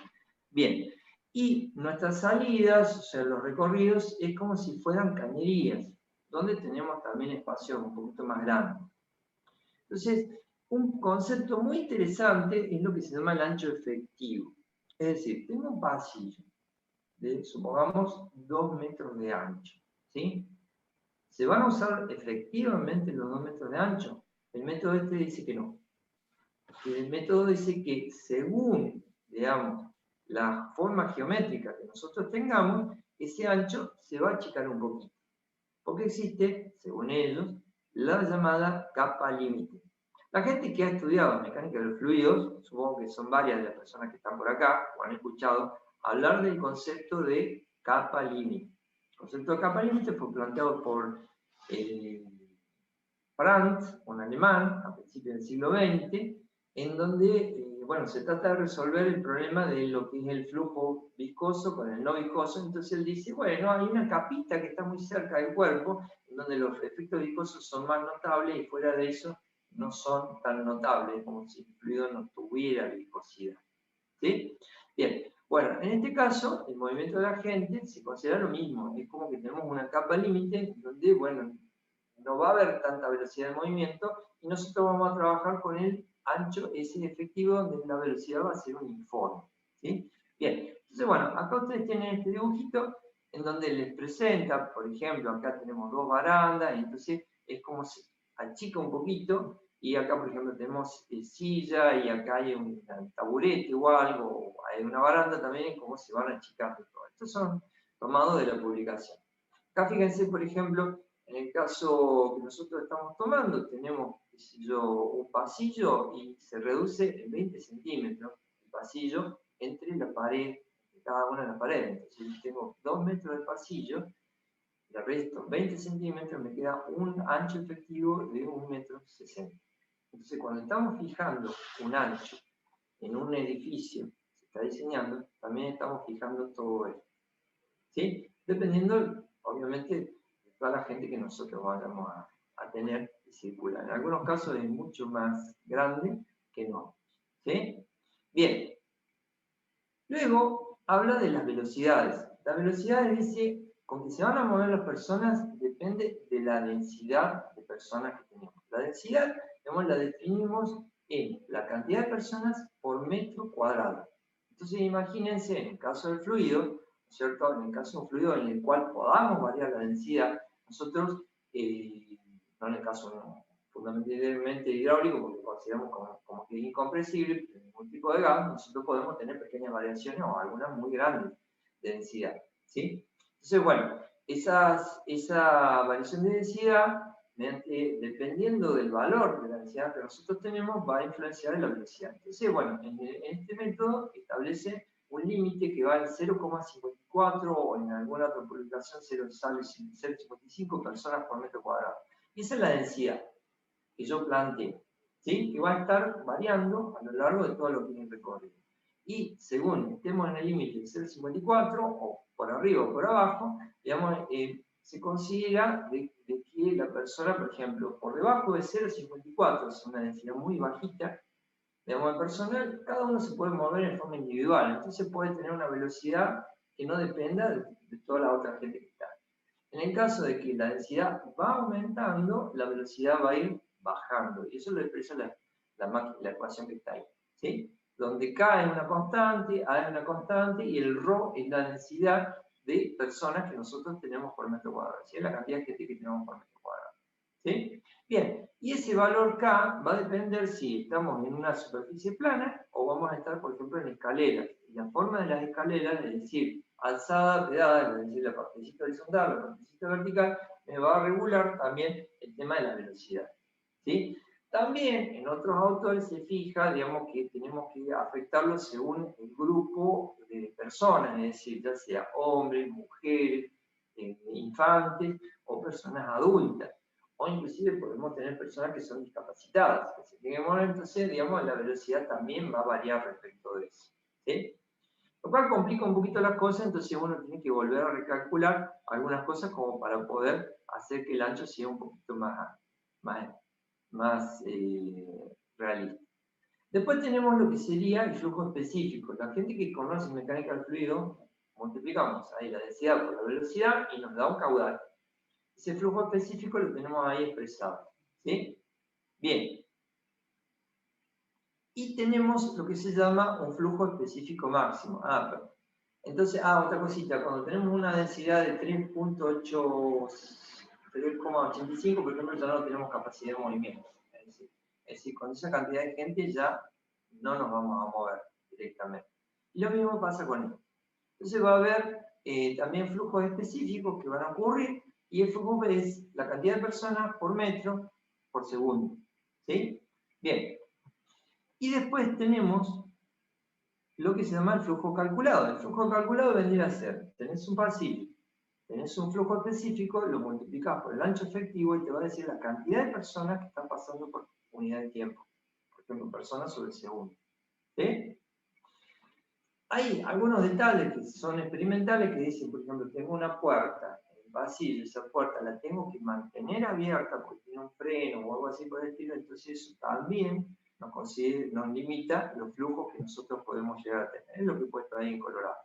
Bien, y nuestras salidas, o sea, los recorridos, es como si fueran cañerías, donde tenemos también espacios un poquito más grandes. Entonces, un concepto muy interesante es lo que se llama el ancho efectivo. Es decir, tengo un pasillo de, supongamos, 2 metros de ancho, ¿sí? ¿Se van a usar efectivamente los 2 metros de ancho? El método este dice que no. El método dice que según, digamos, la forma geométrica que nosotros tengamos, ese ancho se va a achicar un poquito. Porque existe, según ellos, la llamada capa límite. La gente que ha estudiado mecánica de los fluidos, supongo que son varias de las personas que están por acá, o han escuchado hablar del concepto de capa límite. El concepto de capa límite fue planteado por Brandt, un alemán, a principios del siglo XX, en donde bueno, se trata de resolver el problema de lo que es el flujo viscoso con el no viscoso. Entonces él dice, bueno, hay una capita que está muy cerca del cuerpo, en donde los efectos viscosos son más notables y fuera de eso no son tan notables, como si el fluido no tuviera viscosidad. ¿Sí? Bien, bueno, en este caso, el movimiento de la gente se considera lo mismo. Es como que tenemos una capa límite donde, bueno, no va a haber tanta velocidad de movimiento y nosotros vamos a trabajar con el ancho ese efectivo donde la velocidad va a ser uniforme. ¿Sí? Bien, entonces bueno, acá ustedes tienen este dibujito en donde les presenta, por ejemplo, acá tenemos 2 barandas, y entonces es como se achica un poquito, y acá por ejemplo tenemos silla, y acá hay un taburete o algo, o hay una baranda también, como se van achicando todo. Estos son tomados de la publicación. Acá fíjense, por ejemplo, en el caso que nosotros estamos tomando, tenemos, qué sé yo, un pasillo y se reduce en 20 centímetros el pasillo entre la pared, cada una de las paredes. Entonces tengo 2 metros de pasillo, le resto 20 centímetros, me queda un ancho efectivo de 1,60 metros. Entonces cuando estamos fijando un ancho en un edificio que se está diseñando, también estamos fijando todo esto. ¿Sí? Dependiendo, obviamente, de toda la gente que nosotros vayamos a tener que circular. En algunos casos es mucho más grande que no. ¿Sí? Bien. Luego habla de las velocidades. Las velocidades dice, con que se van a mover las personas depende de la densidad de personas que tenemos. La densidad, digamos, la definimos en la cantidad de personas por metro cuadrado. Entonces imagínense, en el caso del fluido, ¿cierto? En el caso de un fluido en el cual podamos variar la densidad, nosotros, no en el caso fundamentalmente hidráulico, porque consideramos como que es incompresible, en ningún tipo de gas, nosotros podemos tener pequeñas variaciones o algunas muy grandes de densidad. ¿Sí? Entonces, bueno, esa variación de densidad, dependiendo del valor de la densidad que nosotros tenemos, va a influenciar en la velocidad. Entonces, bueno, en este método establece un límite que va en 0,54 o en alguna otra publicación 0,55 personas por metro cuadrado. Y esa es la densidad que yo planteo, ¿sí? Que va a estar variando a lo largo de todo lo que es el recorrido. Y según estemos en el límite de 0,54 o por arriba o por abajo, digamos, se considera de que la persona, por ejemplo, por debajo de 0,54, es una densidad muy bajita, digamos, el personal, cada uno se puede mover en forma individual, entonces puede tener una velocidad que no dependa de toda la otra gente que está. En el caso de que la densidad va aumentando, la velocidad va a ir bajando, y eso lo expresa la ecuación que está ahí, ¿sí? Donde K es una constante, A es una constante, y el ρ es la densidad de personas que nosotros tenemos por metro cuadrado, ¿sí? La cantidad de gente que tenemos por metro cuadrado, ¿sí? Bien, y ese valor K va a depender si estamos en una superficie plana o vamos a estar, por ejemplo, en escaleras. Y la forma de las escaleras, es decir, alzada, pedada, es decir, la partecita horizontal, la partecita vertical, me va a regular también el tema de la velocidad, ¿sí? También en otros autores se fija, digamos, que tenemos que afectarlo según el grupo de personas, es decir, ya sea hombres, mujeres, infantes o personas adultas. O inclusive podemos tener personas que son discapacitadas. Entonces, digamos, la velocidad también va a variar respecto de eso, ¿sí? Lo cual complica un poquito las cosas, entonces uno tiene que volver a recalcular algunas cosas como para poder hacer que el ancho sea un poquito más realista. Después tenemos lo que sería el flujo específico. La gente que conoce mecánica del fluido, multiplicamos ahí la densidad por la velocidad y nos da un caudal. Ese flujo específico lo tenemos ahí expresado, ¿sí? Bien. Y tenemos lo que se llama un flujo específico máximo. Entonces, otra cosita, cuando tenemos una densidad de 3,85, por ejemplo, ya no tenemos capacidad de movimiento. Es decir, con esa cantidad de gente ya no nos vamos a mover directamente. Y lo mismo pasa con esto. Entonces va a haber también flujos específicos que van a ocurrir, y el flujo es la cantidad de personas por metro por segundo. ¿Sí? Bien. Y después tenemos lo que se llama el flujo calculado. El flujo calculado vendría a ser, tenés un pasillo, tenés un flujo específico, lo multiplicás por el ancho efectivo y te va a decir la cantidad de personas que están pasando por unidad de tiempo. Por ejemplo, personas sobre segundo. ¿Sí? Hay algunos detalles que son experimentales que dicen, por ejemplo, tengo una puerta en el pasillo, esa puerta la tengo que mantener abierta porque tiene un freno o algo así por el estilo, entonces eso también nos limita los flujos que nosotros podemos llegar a tener. Es lo que he puesto ahí en colorado.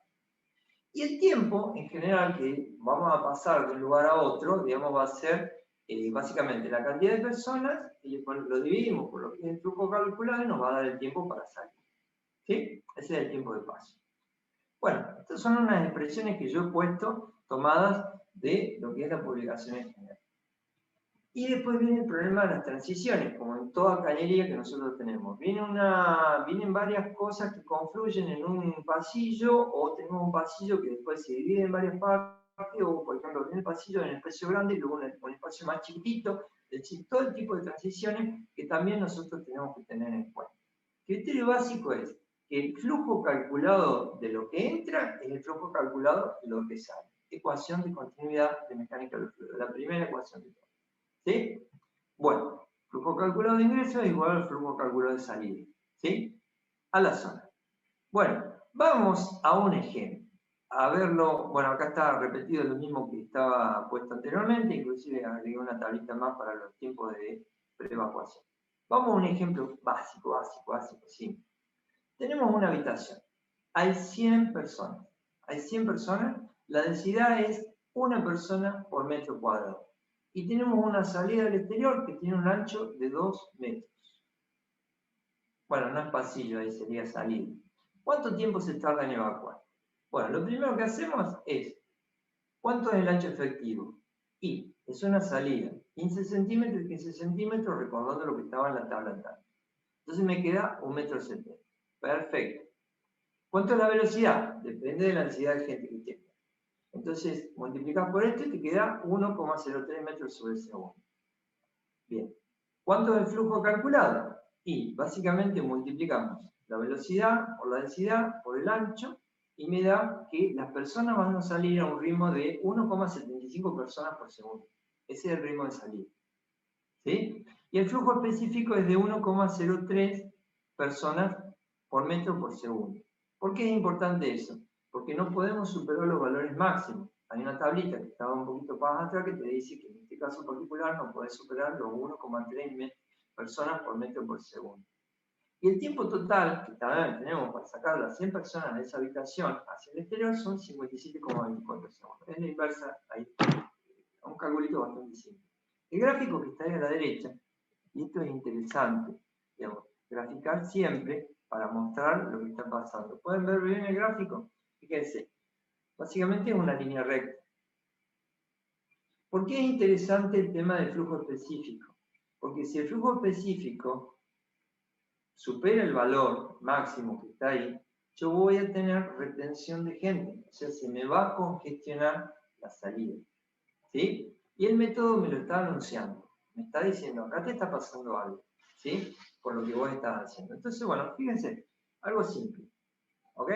Y el tiempo, en general, que vamos a pasar de un lugar a otro, digamos, va a ser básicamente la cantidad de personas, y lo dividimos por lo que es el flujo calculado y nos va a dar el tiempo para salir. ¿Sí? Ese es el tiempo de paso. Bueno, estas son unas expresiones que yo he puesto tomadas de lo que es la publicación en general. Y después viene el problema de las transiciones, como en toda cañería que nosotros tenemos. Vienen varias cosas que confluyen en un pasillo, o tenemos un pasillo que después se divide en varias partes, o por ejemplo, viene el pasillo en el espacio grande y luego en el espacio más chiquitito. Es decir, todo el tipo de transiciones que también nosotros tenemos que tener en cuenta. El criterio básico es que el flujo calculado de lo que entra es el flujo calculado de lo que sale. Ecuación de continuidad de mecánica del fluido, la primera ecuación de todo. ¿Sí? Bueno, flujo calculado de ingreso es igual al flujo calculado de salida. ¿Sí? A la zona. Bueno, vamos a un ejemplo. A verlo, bueno, acá está repetido lo mismo que estaba puesto anteriormente, inclusive agregué una tablita más para los tiempos de pre-evacuación. Vamos a un ejemplo básico, simple. Tenemos una habitación. Hay 100 personas. Hay 100 personas. La densidad es una persona por metro cuadrado. Y tenemos una salida al exterior que tiene un ancho de 2 metros. Bueno, no es pasillo, ahí sería salida. ¿Cuánto tiempo se tarda en evacuar? Bueno, lo primero que hacemos es, ¿cuánto es el ancho efectivo? Y es una salida. 15 centímetros y 15 centímetros, recordando lo que estaba en la tabla anterior. Entonces me queda 1,70 m. Perfecto. ¿Cuánto es la velocidad? Depende de la densidad de gente que tenga. Entonces, multiplicas por esto y te queda 1,03 metros sobre segundo. Bien. ¿Cuánto es el flujo calculado? Y básicamente multiplicamos la velocidad por la densidad por el ancho y me da que las personas van a salir a un ritmo de 1,75 personas por segundo. Ese es el ritmo de salida. ¿Sí? Y el flujo específico es de 1,03 personas por metro por segundo. ¿Por qué es importante eso? Porque no podemos superar los valores máximos. hay una tablita que estaba un poquito más atrás que te dice que en este caso particular no puedes superar los 1,3 personas por metro por segundo. Y el tiempo total que también tenemos para sacar las 100 personas de esa habitación hacia el exterior son 57,24 segundos. Es la inversa, ahí, un calculito bastante simple. El gráfico que está ahí a la derecha, y esto es interesante, digamos, graficar siempre para mostrar lo que está pasando. ¿Pueden ver bien el gráfico? Fíjense, básicamente es una línea recta. ¿Por qué es interesante el tema del flujo específico? Porque si el flujo específico supera el valor máximo que está ahí, yo voy a tener retención de gente, o sea, se me va a congestionar la salida. ¿Sí? Y el método me lo está anunciando, me está diciendo, acá te está pasando algo, ¿sí? Por lo que vos estás haciendo. Entonces, bueno, fíjense, algo simple, ¿ok?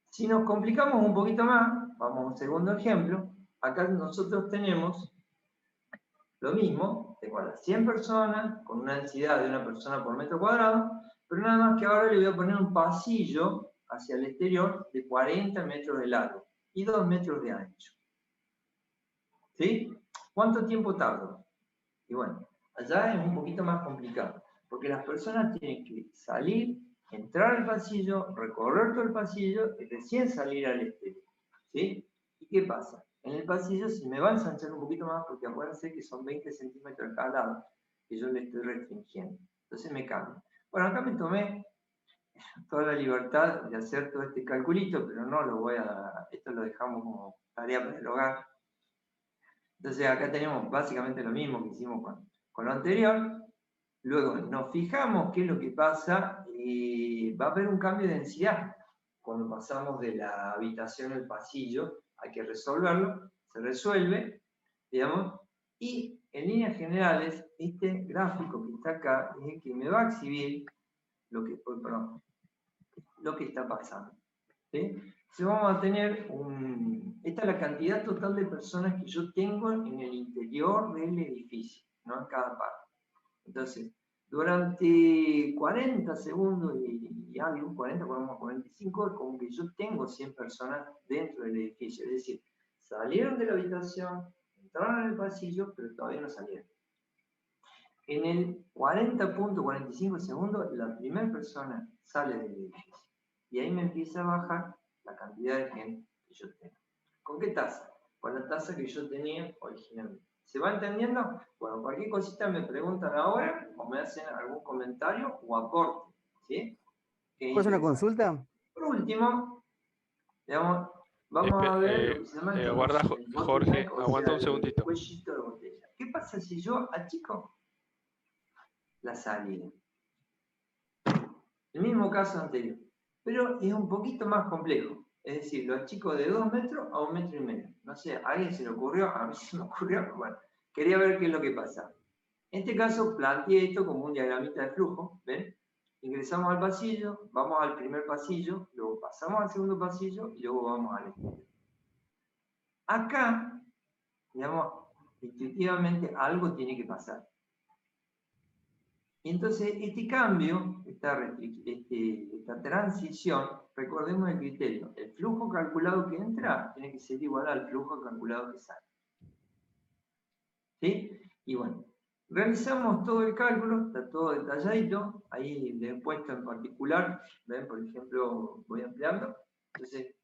Si nos complicamos un poquito más, vamos a un segundo ejemplo, acá nosotros tenemos lo mismo, tengo a las 100 personas, con una densidad de una persona por metro cuadrado, pero nada más que ahora le voy a poner un pasillo hacia el exterior de 40 metros de largo y 2 metros de ancho. ¿Sí? ¿Cuánto tiempo tardo? Y bueno, allá es un poquito más complicado, porque las personas tienen que salir, entrar al pasillo, recorrer todo el pasillo y recién salir al exterior. ¿Sí? ¿Y qué pasa? En el pasillo se me va a ensanchar un poquito más, porque acuérdense que son 20 centímetros a cada lado, que yo le estoy restringiendo. Entonces me cambio. Bueno, acá me tomé toda la libertad de hacer todo este calculito, pero no lo voy a... Esto lo dejamos como tarea para el hogar. Entonces acá tenemos básicamente lo mismo que hicimos con lo anterior. Luego nos fijamos qué es lo que pasa y va a haber un cambio de densidad. Cuando pasamos de la habitación al pasillo, hay que resolverlo, se resuelve, digamos, y en líneas generales, este gráfico que está acá es el que me va a exhibir lo que, lo que está pasando. ¿Sí? Entonces vamos a tener esta es la cantidad total de personas que yo tengo en el interior del edificio, ¿no? En cada parte. Entonces, durante 40 segundos y algo, 40, 45, es como que yo tengo 100 personas dentro del edificio. Es decir, salieron de la habitación, entraron en el pasillo, pero todavía no salieron. En el 40,45 segundos, la primera persona sale del edificio. Y ahí me empieza a bajar la cantidad de gente que yo tengo. ¿Con qué tasa? Con la tasa que yo tenía originalmente. ¿Se va entendiendo? Bueno, cualquier cosita me preguntan ahora o me hacen algún comentario o aporte. ¿Sí? ¿Pues una consulta? Por último, digamos, vamos a ver lo que se llama Aguarda, Jorge, aguanta un segundito. el cuellito de botella. ¿Qué pasa si yo achico la salida? El mismo caso anterior, pero es un poquito más complejo. Es decir, lo achico de 2 metros a 1,5 metros. No sé, ¿a alguien se le ocurrió? A mí se me ocurrió. Bueno, quería ver qué es lo que pasa. En este caso, planteé esto como un diagramita de flujo. ¿Ven? Ingresamos al pasillo, vamos al primer pasillo, luego pasamos al segundo pasillo y luego vamos al exterior. Acá, digamos, intuitivamente algo tiene que pasar. Y entonces este cambio, esta transición, recordemos el criterio, el flujo calculado que entra tiene que ser igual al flujo calculado que sale. ¿Sí? Y bueno, realizamos todo el cálculo, está todo detalladito, ahí le he puesto en particular, ven, por ejemplo, voy ampliando, entonces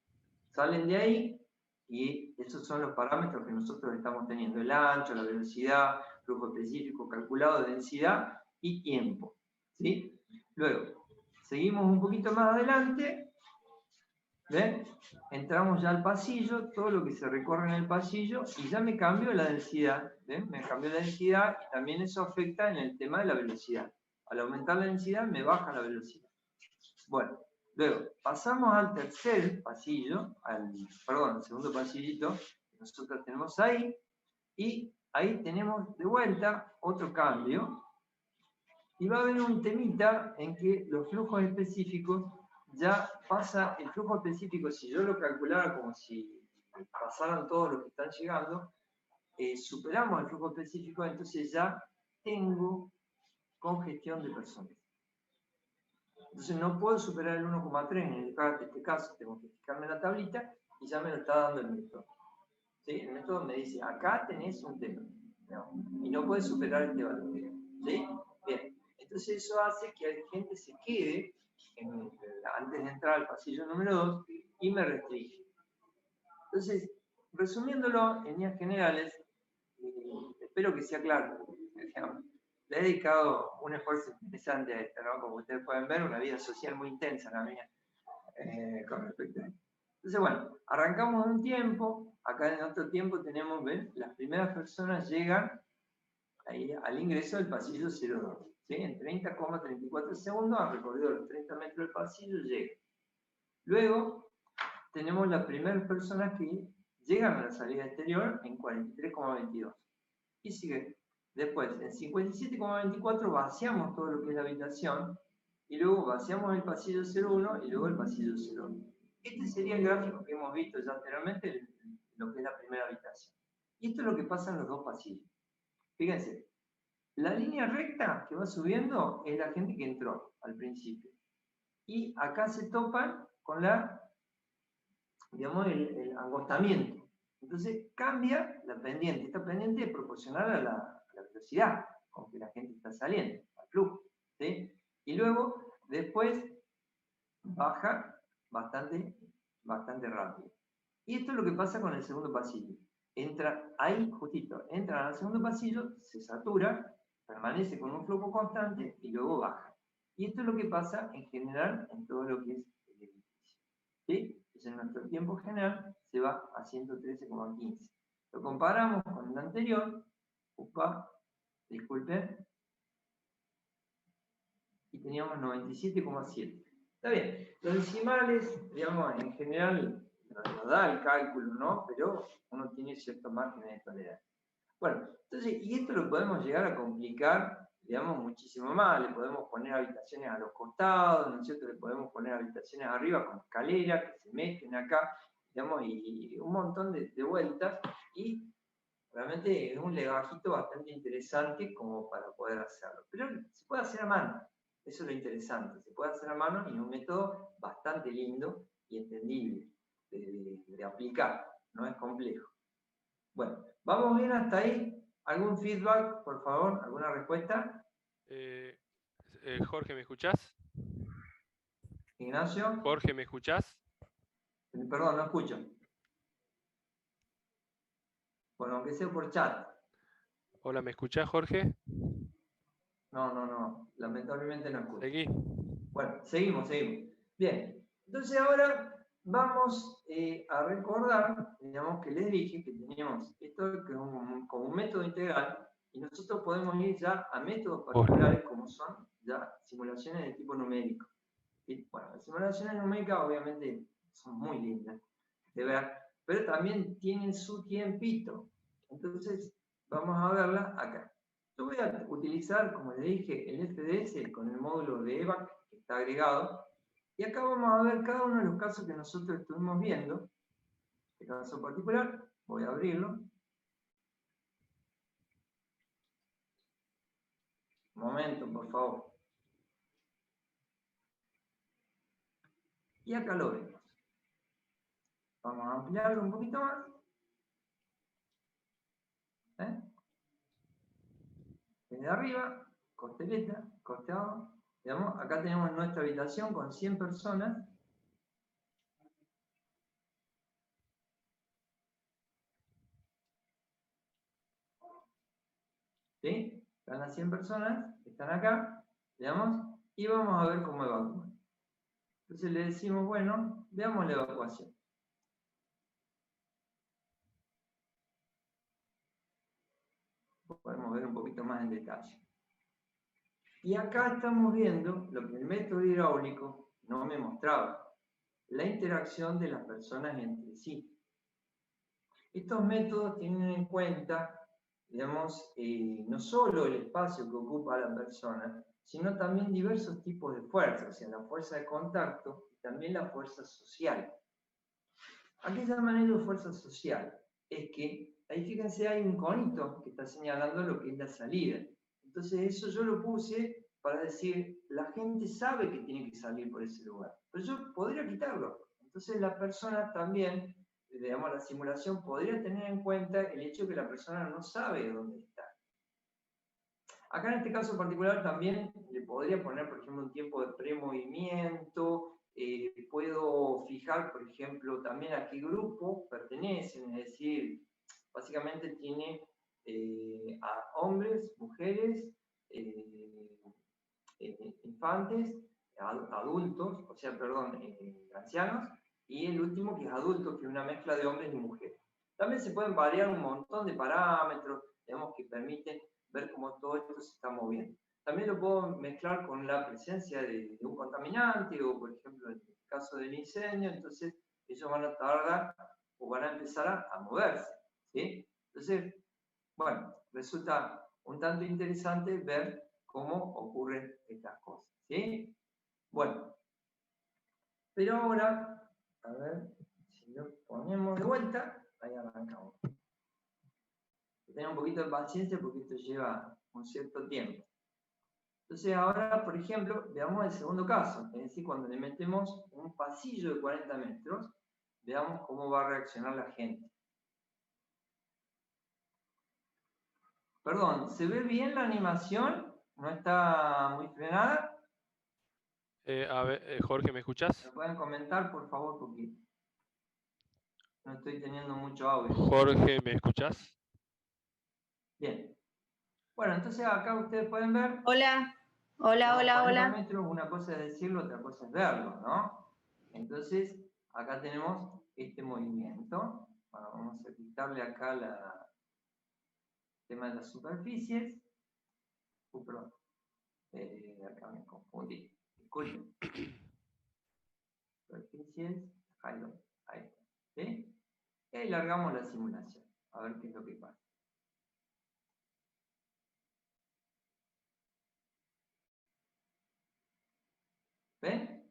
salen de ahí y esos son los parámetros que nosotros estamos teniendo, el ancho, la velocidad, flujo específico calculado, densidad y tiempo. ¿Sí? Luego, seguimos un poquito más adelante, ¿ven? Entramos ya al pasillo, todo lo que se recorre en el pasillo, y ya me cambio la densidad, ¿ven? Me cambió la densidad y también eso afecta en el tema de la velocidad. Al aumentar la densidad me baja la velocidad. Bueno, luego pasamos al tercer pasillo, al segundo pasillito que nosotros tenemos ahí, y ahí tenemos de vuelta otro cambio, y va a haber un temita en que los flujos específicos ya pasa, el flujo específico, si yo lo calculara como si pasaran todos los que están llegando, superamos el flujo específico, entonces ya tengo congestión de personas. Entonces no puedo superar el 1,3, en este caso tengo que fijarme la tablita, y ya me lo está dando el método. ¿Sí? El método me dice, acá tenés un tema, ¿no? Y no puedes superar este valor. ¿Sí? Bien, entonces eso hace que la gente se quede antes de entrar al pasillo número 2 y me restringe. Entonces, resumiéndolo en líneas generales, espero que sea claro. Le he dedicado un esfuerzo interesante a esto, ¿no? Como ustedes pueden ver, una vida social muy intensa la mía con respecto a esto. Entonces, bueno, arrancamos un tiempo, acá en otro tiempo tenemos, ¿ven? Las primeras personas llegan ahí al ingreso del pasillo 02, ¿sí? En 30,34 segundos, al recorrido de los 30 metros del pasillo, llega. Luego, tenemos las primeras personas que llegan a la salida exterior en 43,22. Y sigue. Después, en 57,24 vaciamos todo lo que es la habitación, y luego vaciamos el pasillo 01 y luego el pasillo 01. Este sería el gráfico que hemos visto ya anteriormente, lo que es la primera habitación. Y esto es lo que pasa en los dos pasillos. Fíjense, la línea recta que va subiendo es la gente que entró al principio. Y acá se topan con digamos, el angostamiento. Entonces cambia la pendiente. Esta pendiente es proporcional a la velocidad con que la gente está saliendo, al flujo. ¿Sí? Y luego, después, baja bastante rápido. Y esto es lo que pasa con el segundo pasillo. Entra ahí, justito, entra al segundo pasillo, se satura, permanece con un flujo constante y luego baja. Y esto es lo que pasa en general en todo lo que es el edificio. ¿Sí? Entonces nuestro tiempo general se va a 113,15. Lo comparamos con el anterior, disculpen, y teníamos 97,7. Está bien, los decimales, digamos, en general nos da el cálculo, ¿no? Pero uno tiene cierto margen de tolerancia. Bueno, entonces, y esto lo podemos llegar a complicar, digamos, muchísimo más. Le podemos poner habitaciones a los costados, ¿no es cierto? Le podemos poner habitaciones arriba con escaleras que se meten acá, digamos, y un montón de vueltas. Y realmente es un legajito bastante interesante como para poder hacerlo. Pero se puede hacer a mano. Eso es lo interesante. Se puede hacer a mano y es un método bastante lindo y entendible de aplicar. No es complejo. Bueno, ¿vamos bien hasta ahí? ¿Algún feedback, por favor? ¿Alguna respuesta? Jorge, ¿me escuchás? Ignacio. Jorge, ¿me escuchás? Perdón, no escucho. Bueno, aunque sea por chat. Hola, ¿me escuchás, Jorge? No. Lamentablemente no escucho. Seguí. Bueno, seguimos. Bien, entonces ahora vamos a recordar, digamos que les dije que teníamos esto que es como un método integral y nosotros podemos ir ya a métodos particulares como son ya simulaciones de tipo numérico. Y, bueno, las simulaciones numéricas obviamente son muy lindas de ver, pero también tienen su tiempito. Entonces vamos a verla acá. Yo voy a utilizar, como les dije, el FDS con el módulo de EVAC que está agregado. Y acá vamos a ver cada uno de los casos que nosotros estuvimos viendo. El caso particular, voy a abrirlo. Un momento, por favor. Y acá lo vemos. Vamos a ampliarlo un poquito más. Desde arriba, costeleta, costeado. Digamos, acá tenemos nuestra habitación con 100 personas. ¿Sí? Están las 100 personas, están acá, digamos, y vamos a ver cómo evacúan. Entonces le decimos, bueno, veamos la evacuación. Podemos ver un poquito más en detalle. Y acá estamos viendo lo que el método hidráulico no me mostraba, la interacción de las personas entre sí. Estos métodos tienen en cuenta, digamos, no solo el espacio que ocupa la persona, sino también diversos tipos de fuerzas, o sea, la fuerza de contacto y también la fuerza social. ¿A qué llaman ellos fuerza social? Es que, ahí fíjense, hay un conito que está señalando lo que es la salida. Entonces eso yo lo puse para decir, la gente sabe que tiene que salir por ese lugar, pero yo podría quitarlo. Entonces la persona también digamos, la simulación podría tener en cuenta el hecho de que la persona no sabe dónde está. Acá en este caso particular también le podría poner, por ejemplo, un tiempo de premovimiento, puedo fijar, por ejemplo, también a qué grupo pertenecen, es decir, básicamente tiene a hombres, mujeres, infantes, adultos, o sea, perdón, ancianos, y el último que es adulto, que es una mezcla de hombres y mujeres. También se pueden variar un montón de parámetros, digamos, que permiten ver cómo todo esto se está moviendo. También lo puedo mezclar con la presencia de un contaminante, o por ejemplo, en el caso del incendio, entonces ellos van a tardar o van a empezar a moverse, ¿sí? Entonces, bueno, resulta un tanto interesante ver cómo ocurren estas cosas, ¿sí? Bueno, pero ahora, a ver si lo ponemos de vuelta, ahí arrancamos. Tener un poquito de paciencia porque esto lleva un cierto tiempo. Entonces ahora, por ejemplo, veamos el segundo caso, es decir, cuando le metemos un pasillo de 40 metros, veamos cómo va a reaccionar la gente. Perdón, ¿se ve bien la animación? ¿No está muy frenada? A ver, Jorge, ¿me escuchás? ¿Me pueden comentar, por favor? Porque no estoy teniendo mucho audio. Jorge, ¿me escuchás? Bien. Bueno, entonces acá ustedes pueden ver. Hola, hola, hola, 40 hola. metros, una cosa es decirlo, otra cosa es verlo, ¿no? Entonces, acá tenemos este movimiento. Bueno, vamos a quitarle acá el tema de las superficies. Perdón. Acá me confundí. Disculpen. Superficies, highlight. Ahí está. ¿Sí? Y ahí largamos la simulación. A ver qué es lo que pasa. ¿Ven?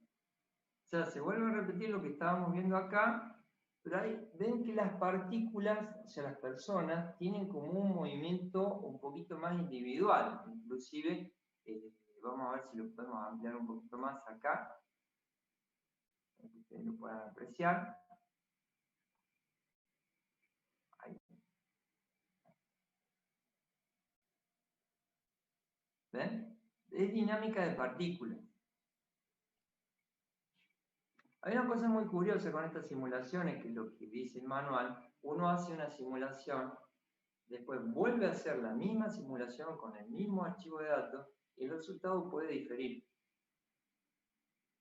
O sea, se vuelve a repetir lo que estábamos viendo acá, pero ahí ven que las partículas, o sea, las personas, tienen como un movimiento un poquito más individual. Inclusive, vamos a ver si lo podemos ampliar un poquito más acá, para que ustedes lo puedan apreciar. Ahí. ¿Ven? Es dinámica de partículas. Hay una cosa muy curiosa con estas simulaciones, que es lo que dice el manual. Uno hace una simulación, después vuelve a hacer la misma simulación con el mismo archivo de datos y el resultado puede diferir.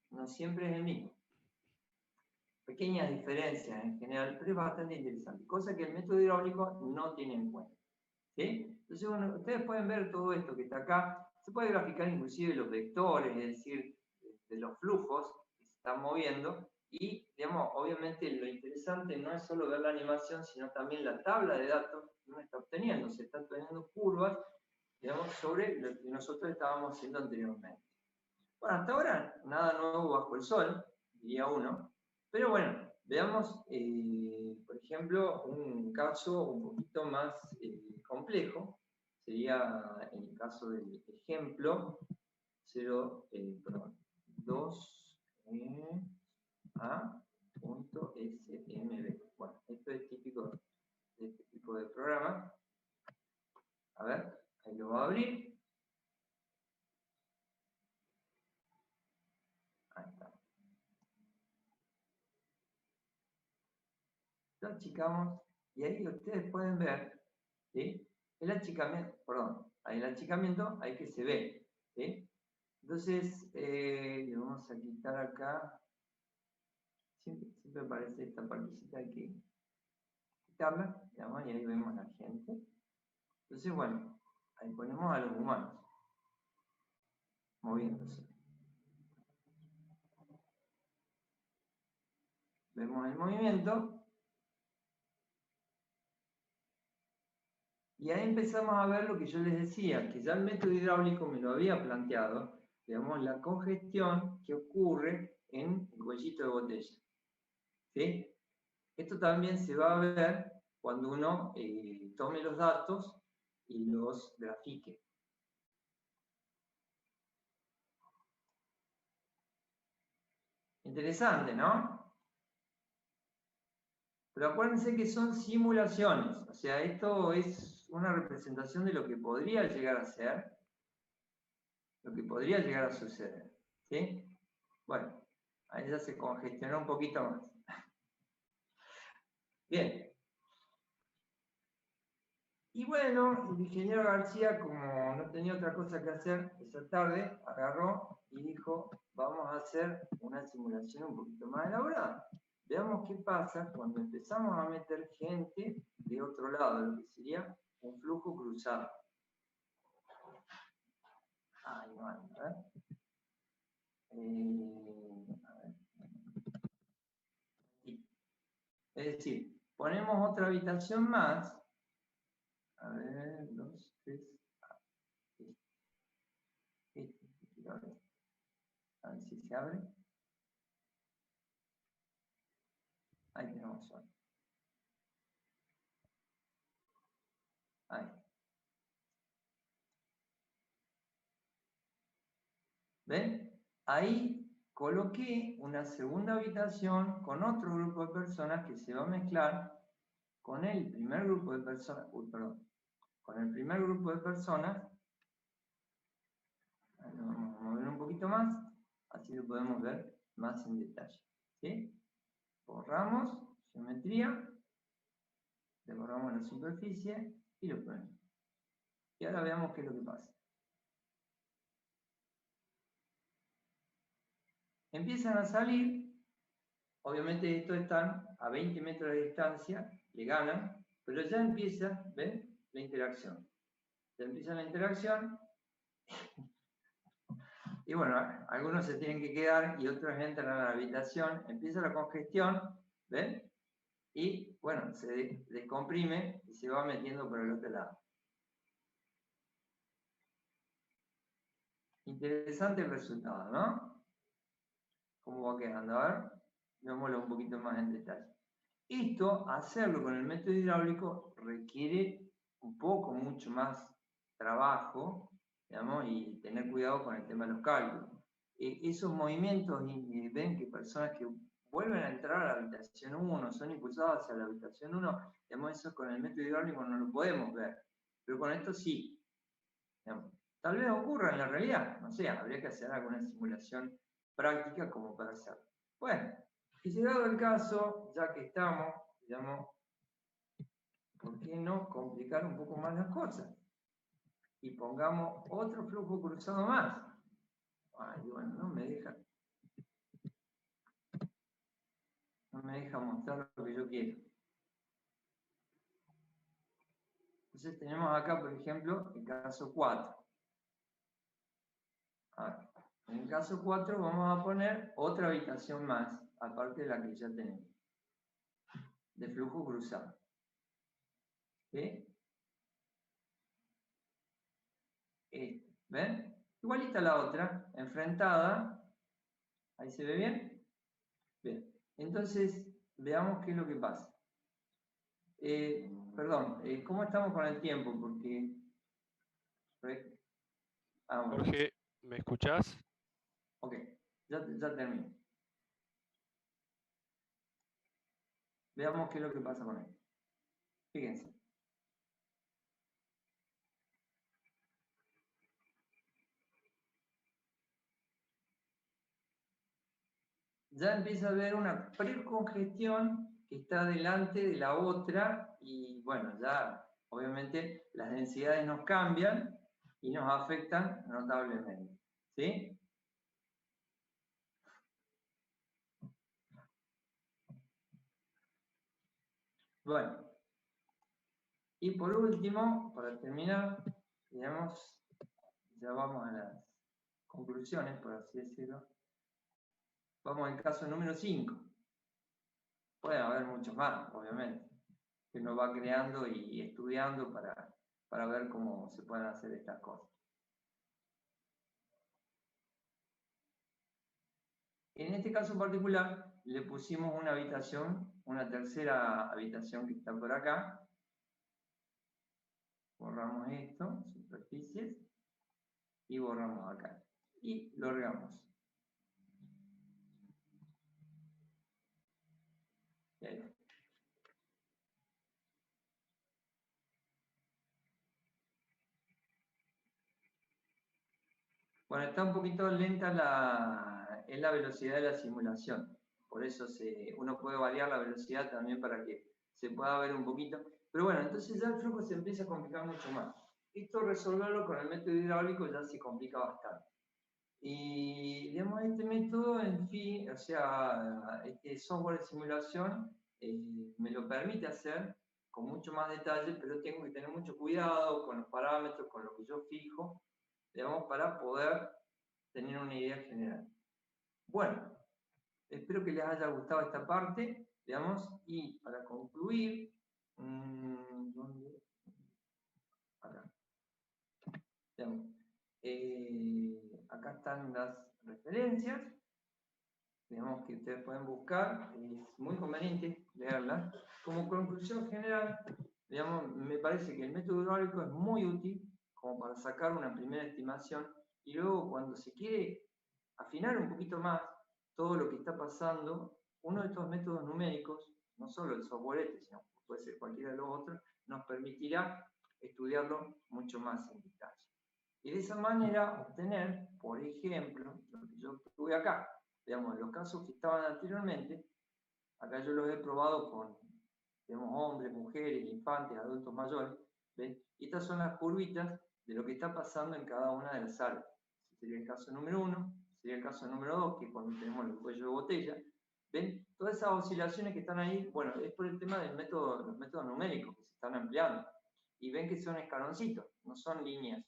No siempre es el mismo. Pequeñas diferencias en general, pero es bastante interesante. Cosa que el método hidráulico no tiene en cuenta. ¿Sí? Entonces, bueno, ustedes pueden ver todo esto que está acá. Se puede graficar inclusive los vectores, es decir, de los flujos que se están moviendo. Y, digamos, obviamente lo interesante no es solo ver la animación, sino también la tabla de datos que uno está obteniendo. Se están obteniendo curvas, digamos, sobre lo que nosotros estábamos haciendo anteriormente. Bueno, hasta ahora nada nuevo bajo el sol, diría uno. Pero bueno, veamos, por ejemplo, un caso un poquito más complejo. Sería en el caso del ejemplo 2a.smb. Bueno, esto es típico de este tipo de programa. A ver, ahí lo va a abrir. Ahí está. Lo achicamos y ahí ustedes pueden ver, ¿sí? El achicamiento, perdón, el achicamiento ahí que se ve, ¿sí? Entonces, le vamos a quitar acá, siempre aparece esta partecita, hay que quitarla, digamos, y ahí vemos a la gente. Entonces, bueno, ahí ponemos a los humanos, moviéndose. Vemos el movimiento. Y ahí empezamos a ver lo que yo les decía, que ya el método hidráulico me lo había planteado, digamos, la congestión que ocurre en el cuellito de botella. ¿Sí? Esto también se va a ver cuando uno tome los datos y los grafique. Interesante, ¿no? Pero acuérdense que son simulaciones, o sea, esto es una representación de lo que podría llegar a ser, lo que podría llegar a suceder, ¿sí? Bueno, ahí ya se congestionó un poquito más. Bien. Y bueno, el ingeniero García, como no tenía otra cosa que hacer esa tarde, agarró y dijo, vamos a hacer una simulación un poquito más elaborada. Veamos qué pasa cuando empezamos a meter gente de otro lado, lo que sería un flujo cruzado. Ay, no, a ver. A ver. Es decir, ponemos otra habitación más. A ver, 2, 3. A ver si se abre. Ahí tenemos uno. Ahí. ¿Ven? Ahí coloqué una segunda habitación con otro grupo de personas que se va a mezclar con el primer grupo de personas. Perdón. Con el primer grupo de personas. Ahí lo vamos a mover un poquito más. Así lo podemos ver más en detalle. ¿Sí? Borramos geometría. Le borramos la superficie y lo ponemos. Y ahora veamos qué es lo que pasa. Empiezan a salir, obviamente estos están a 20 metros de distancia, le ganan, pero ya empieza, ¿ven? La interacción. Ya empieza la interacción, y bueno, algunos se tienen que quedar y otros entran a la habitación, empieza la congestión, ¿ven? Y bueno, se descomprime y se va metiendo por el otro lado. Interesante el resultado, ¿no? ¿Cómo va quedando? A ver, veámoslo un poquito más en detalle. Esto, hacerlo con el método hidráulico, requiere un poco, mucho más trabajo, digamos, y tener cuidado con el tema de los cálculos. Esos movimientos, y ven que personas que vuelven a entrar a la habitación 1, son impulsadas hacia la habitación 1, digamos, eso con el método hidráulico no lo podemos ver, pero con esto sí. Digamos. Tal vez ocurra en la realidad, no sé, habría que hacer alguna simulación práctica como para hacerlo. Bueno, y llegado el caso, ya que estamos, digamos, ¿por qué no complicar un poco más las cosas? Y pongamos otro flujo cruzado más. Ay, bueno, no me deja mostrar lo que yo quiero. Entonces tenemos acá, por ejemplo, el caso 4. A ver, en el caso 4 vamos a poner otra habitación más, aparte de la que ya tenemos, de flujo cruzado. ¿Sí? ¿Ven? Igualita la otra, enfrentada. ¿Ahí se ve bien? Bien. Entonces, veamos qué es lo que pasa. Perdón, ¿cómo estamos con el tiempo? Porque... bueno. Jorge, ¿me escuchás? Ok, ya termino. Veamos qué es lo que pasa con esto. Fíjense. Ya empieza a haber una precongestión que está delante de la otra y bueno, ya obviamente las densidades nos cambian y nos afectan notablemente. ¿Sí? Bueno, y por último, para terminar, digamos, ya vamos a las conclusiones, por así decirlo. Vamos al caso número 5. Pueden haber muchos más, obviamente, que uno va creando y estudiando para ver cómo se pueden hacer estas cosas. En este caso en particular, le pusimos una habitación, una tercera habitación que está por acá. Borramos esto, superficies, y borramos acá. Y lo regamos. Y ahí. Bueno, está un poquito lenta la velocidad de la simulación. Por eso uno puede variar la velocidad también para que se pueda ver un poquito. Pero bueno, entonces ya el flujo se empieza a complicar mucho más. Esto resolverlo con el método hidráulico ya se complica bastante. Y digamos, este método en fin, o sea, este software de simulación me lo permite hacer con mucho más detalle, pero tengo que tener mucho cuidado con los parámetros, con lo que yo fijo, digamos, para poder tener una idea general. Bueno, espero que les haya gustado esta parte, digamos, y para concluir, ¿dónde? Acá. Digamos, acá están las referencias, digamos, que ustedes pueden buscar, es muy conveniente leerlas. Como conclusión general, digamos, me parece que el método hidráulico es muy útil como para sacar una primera estimación y luego cuando se quiere afinar un poquito más todo lo que está pasando, uno de estos métodos numéricos, no solo el software sino puede ser cualquiera de los otros, nos permitirá estudiarlo mucho más en detalle. Y de esa manera obtener, por ejemplo, lo que yo tuve acá, digamos, los casos que estaban anteriormente, acá yo los he probado con, digamos, hombres, mujeres, infantes, adultos mayores, ¿ven? Y estas son las curvitas de lo que está pasando en cada una de las áreas. Este sería el caso número 1, sería el caso número 2, que es cuando tenemos el cuello de botella. ¿Ven? Todas esas oscilaciones que están ahí, bueno, es por el tema del método, los métodos numéricos que se están empleando. Y ven que son escaloncitos, no son líneas.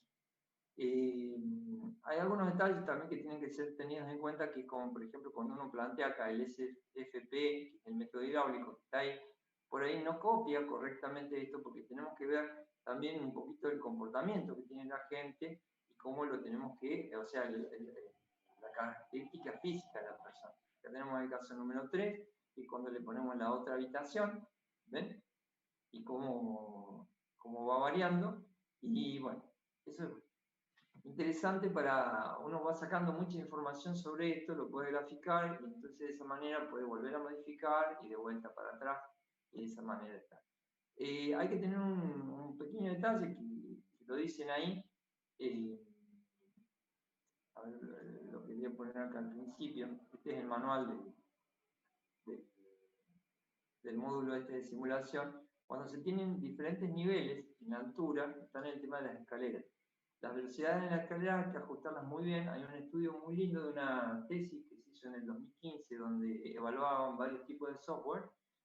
Hay algunos detalles también que tienen que ser tenidos en cuenta, que como por ejemplo cuando uno plantea acá el SFP, que es el método hidráulico que está ahí, por ahí no copia correctamente esto porque tenemos que ver también un poquito el comportamiento que tiene la gente y cómo lo tenemos que, o sea, la característica física de la persona. Acá tenemos el caso número 3, que cuando le ponemos la otra habitación, ¿ven? Y cómo va variando, y bueno, eso es interesante para, uno va sacando mucha información sobre esto, lo puede graficar y entonces de esa manera puede volver a modificar y de vuelta para atrás y de esa manera está. Hay que tener un pequeño detalle que lo dicen ahí, a ver, lo quería poner acá al principio, este es el manual de, del módulo este de simulación, cuando se tienen diferentes niveles en altura, están en el tema de las escaleras. Las velocidades en las escaleras hay que ajustarlas muy bien. Hay un estudio muy lindo de una tesis que se hizo en el 2015, donde evaluaban varios tipos de software,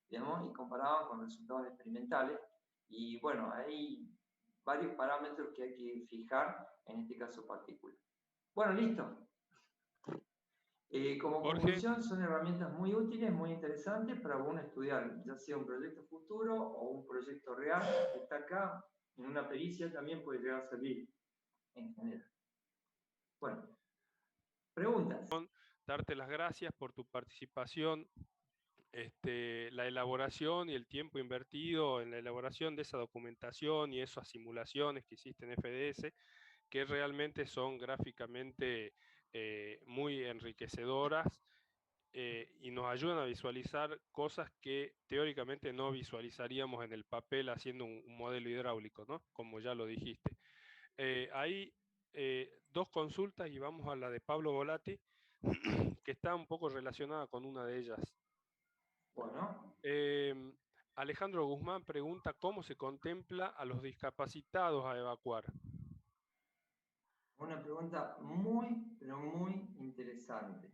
digamos, y comparaban con resultados experimentales. Y bueno, hay varios parámetros que hay que fijar en este caso particular. Bueno, listo. Como Jorge, conclusión, son herramientas muy útiles, muy interesantes para uno estudiar, ya sea un proyecto futuro o un proyecto real que está acá, en una pericia también puede llegar a servir en general. Bueno, preguntas. darte las gracias por tu participación, la elaboración y el tiempo invertido en la elaboración de esa documentación y esas simulaciones que hiciste en FDS, que realmente son gráficamente muy enriquecedoras y nos ayudan a visualizar cosas que teóricamente no visualizaríamos en el papel haciendo un modelo hidráulico, ¿no? Como ya lo dijiste. Hay dos consultas y vamos a la de Pablo Volati, que está un poco relacionada con una de ellas. Bueno. Alejandro Guzmán pregunta cómo se contempla a los discapacitados a evacuar. Una pregunta muy, pero muy interesante.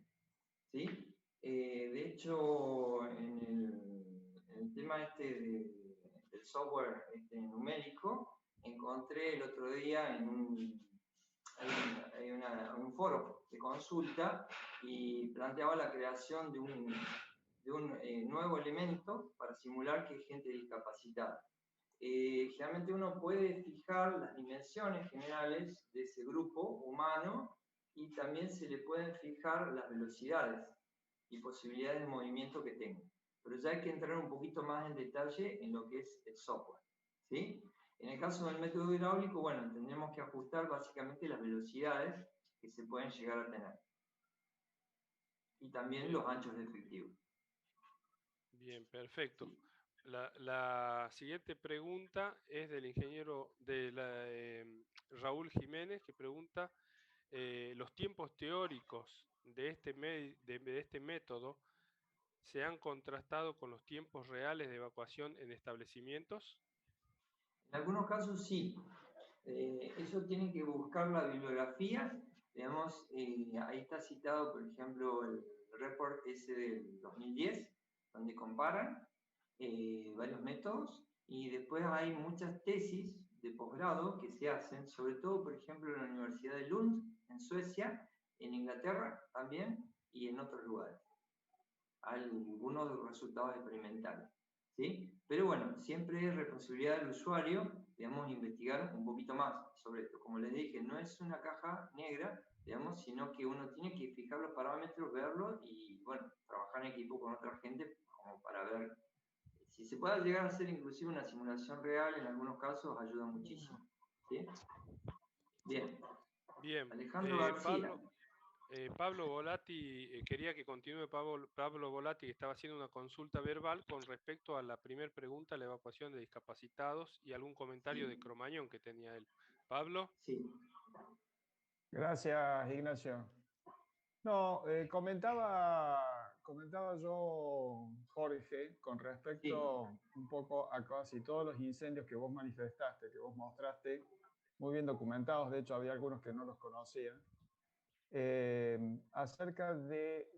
¿Sí? De hecho, en el tema del software numérico, encontré el otro día en un foro de consulta y planteaba la creación de un nuevo elemento para simular que hay gente discapacitada. Generalmente uno puede fijar las dimensiones generales de ese grupo humano y también se le pueden fijar las velocidades y posibilidades de movimiento que tenga. Pero ya hay que entrar un poquito más en detalle en lo que es el software, ¿sí? En el caso del método hidráulico, bueno, tendremos que ajustar básicamente las velocidades que se pueden llegar a tener. Y también los anchos descriptivos. Bien, perfecto. La siguiente pregunta es del ingeniero Raúl Jiménez, que pregunta los tiempos teóricos de este método se han contrastado con los tiempos reales de evacuación en establecimientos? En algunos casos sí. Eso tiene que buscar la bibliografía. Digamos, ahí está citado, por ejemplo, el report ese del 2010, donde comparan varios métodos, y después hay muchas tesis de posgrado que se hacen, sobre todo, por ejemplo, en la Universidad de Lund, en Suecia, en Inglaterra también, y en otros lugares. Algunos resultados experimentales, ¿sí? Pero bueno, siempre es responsabilidad del usuario, digamos, investigar un poquito más sobre esto. Como les dije, no es una caja negra, digamos, sino que uno tiene que fijar los parámetros, verlos y, bueno, trabajar en equipo con otra gente como para ver si se puede llegar a hacer inclusive una simulación real, en algunos casos ayuda muchísimo, ¿sí? Bien. Bien. Alejandro García. Pablo Volati, quería que continúe Pablo Volati, que estaba haciendo una consulta verbal con respecto a la primera pregunta, la evacuación de discapacitados, y algún comentario de Cromañón que tenía él. Pablo. Sí. Gracias, Ignacio. No, comentaba yo, Jorge, con respecto un poco a casi todos los incendios que vos manifestaste, que vos mostraste, muy bien documentados, de hecho había algunos que no los conocía, acerca de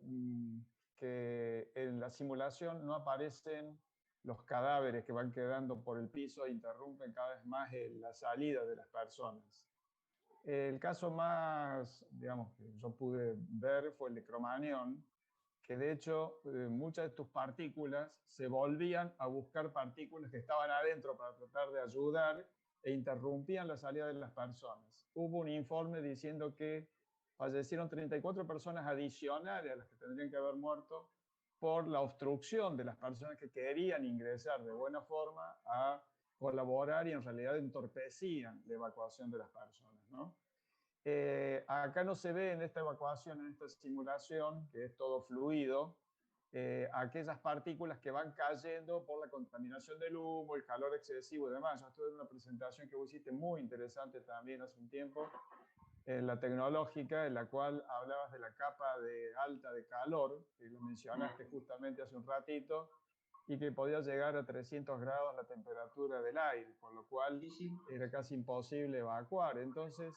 que en la simulación no aparecen los cadáveres que van quedando por el piso e interrumpen cada vez más la salida de las personas. El caso más, digamos, que yo pude ver fue el de Cromañón, que de hecho muchas de tus partículas se volvían a buscar partículas que estaban adentro para tratar de ayudar e interrumpían la salida de las personas. Hubo un informe diciendo que fallecieron 34 personas adicionales a las que tendrían que haber muerto por la obstrucción de las personas que querían ingresar de buena forma a colaborar y en realidad entorpecían la evacuación de las personas, ¿no? Acá no se ve en esta evacuación, en esta simulación, que es todo fluido, aquellas partículas que van cayendo por la contaminación del humo, el calor excesivo y demás. Yo estuve en una presentación que vos hiciste muy interesante también hace un tiempo, la tecnológica, en la cual hablabas de la capa alta de calor, que lo mencionaste justamente hace un ratito, y que podía llegar a 300 grados la temperatura del aire, con lo cual era casi imposible evacuar. Entonces,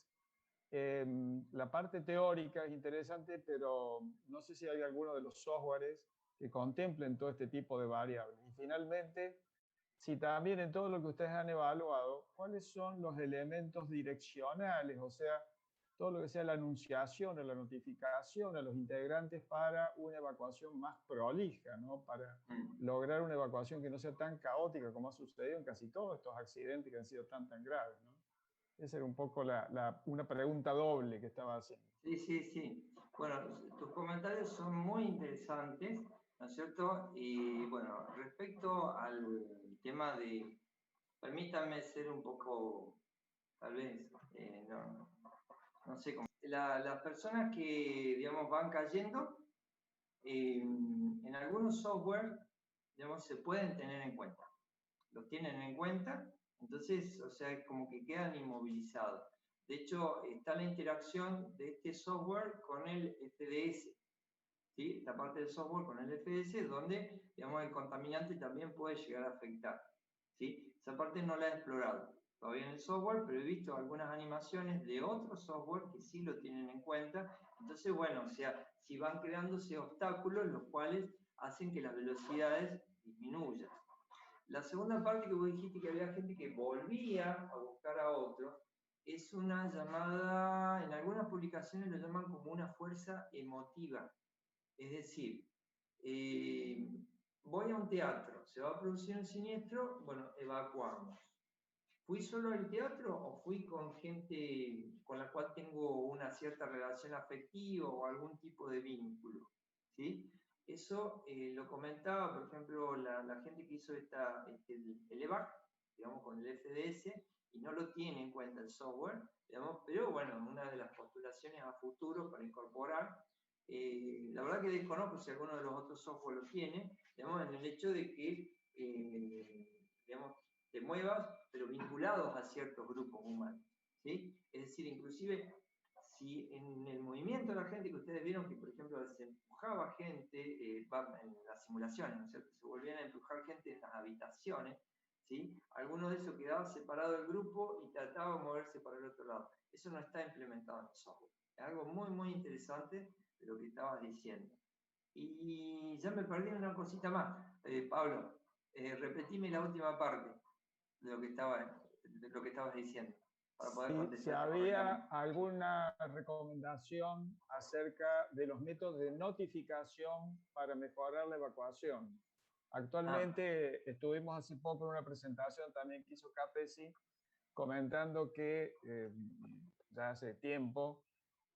la parte teórica es interesante, pero no sé si hay alguno de los softwares que contemplen todo este tipo de variables. Y finalmente, si también en todo lo que ustedes han evaluado, ¿cuáles son los elementos direccionales? O sea, todo lo que sea la anunciación o la notificación a los integrantes para una evacuación más prolija, ¿no? Para lograr una evacuación que no sea tan caótica como ha sucedido en casi todos estos accidentes que han sido tan graves, ¿no? Esa era un poco una pregunta doble que estaba haciendo. Sí. Bueno, tus comentarios son muy interesantes, ¿no es cierto? Y bueno, respecto al tema de, permítanme ser un poco, tal vez, no sé cómo. Las personas que, digamos, van cayendo, en algunos software, digamos, se pueden tener en cuenta. Los tienen en cuenta, entonces, o sea, es como que quedan inmovilizados. De hecho, está la interacción de este software con el FDS, ¿sí? Esta parte del software con el FDS, donde, digamos, el contaminante también puede llegar a afectar, ¿sí? Esa parte no la he explorado todavía en el software, pero he visto algunas animaciones de otros software que sí lo tienen en cuenta. Entonces, bueno, o sea, si van creándose obstáculos, los cuales hacen que las velocidades disminuyan. La segunda parte que vos dijiste que había gente que volvía a buscar a otro, es una llamada, en algunas publicaciones lo llaman como una fuerza emotiva. Es decir, voy a un teatro, se va a producir un siniestro, bueno, evacuamos. ¿Fui solo al teatro o fui con gente con la cual tengo una cierta relación afectiva o algún tipo de vínculo? ¿Sí? Eso lo comentaba, por ejemplo, la gente que hizo el EVAC, digamos, con el FDS, y no lo tiene en cuenta el software, digamos, pero bueno, una de las postulaciones a futuro para incorporar, la verdad que desconozco si alguno de los otros software lo tiene, digamos, en el hecho de que, digamos, te muevas, pero vinculados a ciertos grupos humanos, ¿sí? Es decir, inclusive, si en el movimiento de la gente, que ustedes vieron que, por ejemplo, se empujaba gente, en las simulaciones, ¿no es cierto? Se volvían a empujar gente en las habitaciones, ¿sí? Alguno de esos quedaba separado del grupo y trataba de moverse para el otro lado. Eso no está implementado en el software. Es algo muy, muy interesante de lo que estabas diciendo. Y ya me perdí una cosita más, Pablo. Repetime la última parte de lo que estabas diciendo, para poder Si contestar había correctamente. alguna recomendación acerca de los métodos de notificación para mejorar la evacuación. Actualmente estuvimos hace poco en una presentación también que hizo Capesi, comentando que ya hace tiempo,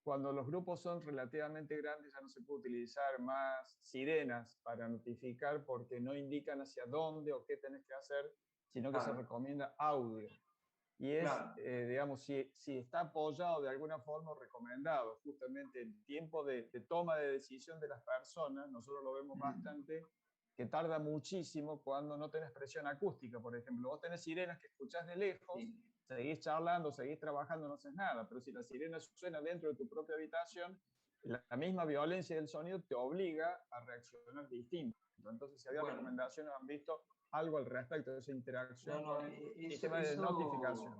cuando los grupos son relativamente grandes ya no se puede utilizar más sirenas para notificar porque no indican hacia dónde o qué tenés que hacer, sino que se Claro, recomienda audio. Y es, claro. digamos, si está apoyado de alguna forma o recomendado, justamente el tiempo de toma de decisión de las personas, nosotros lo vemos bastante, que tarda muchísimo cuando no tenés presión acústica, por ejemplo. Vos tenés sirenas que escuchás de lejos, Sí. seguís charlando, seguís trabajando, no haces nada, pero si la sirena suena dentro de tu propia habitación, la misma violencia del sonido te obliga a reaccionar distinto. Entonces, si había Bueno, recomendaciones, han visto algo al respecto de esa no, interacción no, con el sistema de notificación.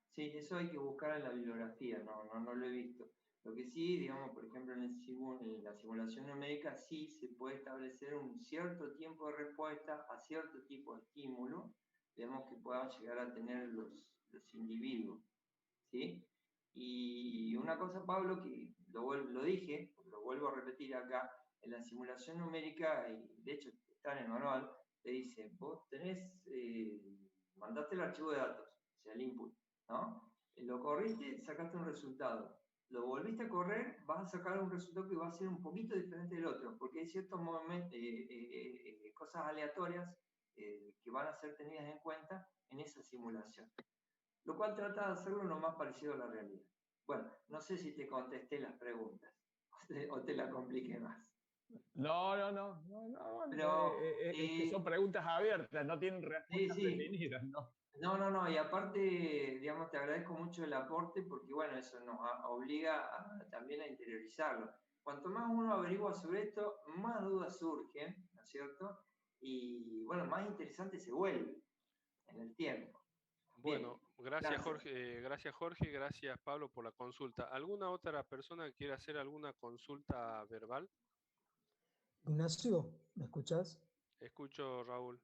sí, eso hay que buscar en la bibliografía, no lo he visto. Lo que sí, digamos, por ejemplo, en la simulación numérica sí se puede establecer un cierto tiempo de respuesta a cierto tipo de estímulo, digamos, que puedan llegar a tener los individuos, ¿sí? Y una cosa, Pablo, que lo dije, lo vuelvo a repetir acá, en la simulación numérica, y de hecho está en el manual, te dice, vos mandaste el archivo de datos, o sea, el input, ¿no? Lo corriste, sacaste un resultado. Lo volviste a correr, vas a sacar un resultado que va a ser un poquito diferente del otro, porque hay ciertos cosas aleatorias que van a ser tenidas en cuenta en esa simulación. Lo cual trata de hacerlo lo más parecido a la realidad. Bueno, no sé si te contesté las preguntas o te la compliqué más. No, Pero es que son preguntas abiertas, no tienen sí, respuestas sí. definidas, ¿no? No, y aparte, digamos, te agradezco mucho el aporte porque, bueno, eso nos obliga también a interiorizarlo. Cuanto más uno averigua sobre esto, más dudas surgen, ¿no es cierto? Y, bueno, más interesante se vuelve en el tiempo. Bien, Bueno, gracias gracias. Jorge, gracias Pablo por la consulta. ¿Alguna otra persona que quiera hacer alguna consulta verbal? Ignacio, ¿me escuchás? Escucho, Raúl.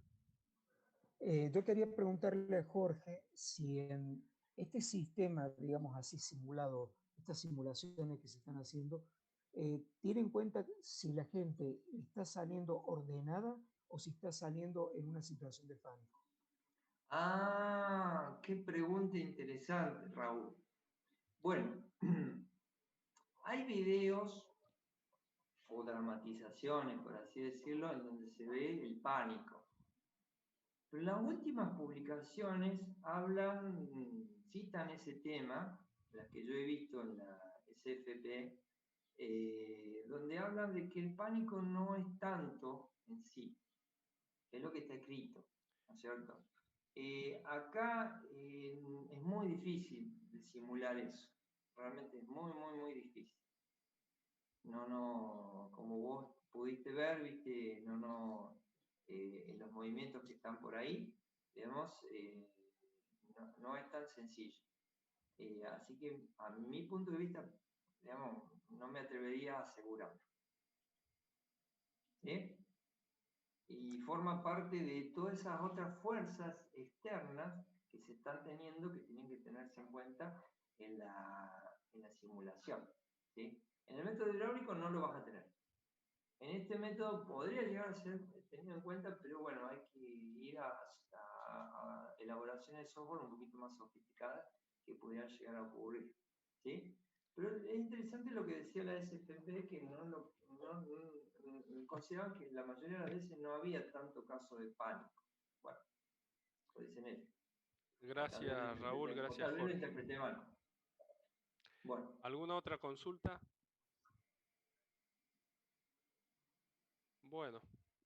Yo quería preguntarle a Jorge si en este sistema, digamos así, simulado, estas simulaciones que se están haciendo, tiene en cuenta si la gente está saliendo ordenada o si está saliendo en una situación de pánico. Ah, qué pregunta interesante, Raúl. Bueno, hay videos o dramatizaciones, por así decirlo, en donde se ve el pánico. Pero las últimas publicaciones citan ese tema, las que yo he visto en la SFP, donde hablan de que el pánico no es tanto en sí, que es lo que está escrito, ¿no es cierto? Acá es muy difícil de simular eso, realmente es muy difícil. Como vos pudiste ver, viste, en los movimientos que están por ahí, digamos, no es tan sencillo. Así que a mi punto de vista, digamos, no me atrevería a asegurarlo. ¿Sí? Y forma parte de todas esas otras fuerzas externas que se están teniendo, que tienen que tenerse en cuenta en la simulación. ¿Sí? En el método hidráulico no lo vas a tener. En este método podría llegar a ser tenido en cuenta, pero bueno, hay que ir a elaboraciones de software un poquito más sofisticadas que pudieran llegar a ocurrir. ¿Sí? Pero es interesante lo que decía la SFP, que consideraban que la mayoría de las veces no había tanto caso de pánico. Bueno, lo dicen ellos. Gracias Raúl, O gracias tal vez lo Jorge. interpreté mal. Bueno. ¿Alguna otra consulta? Bueno,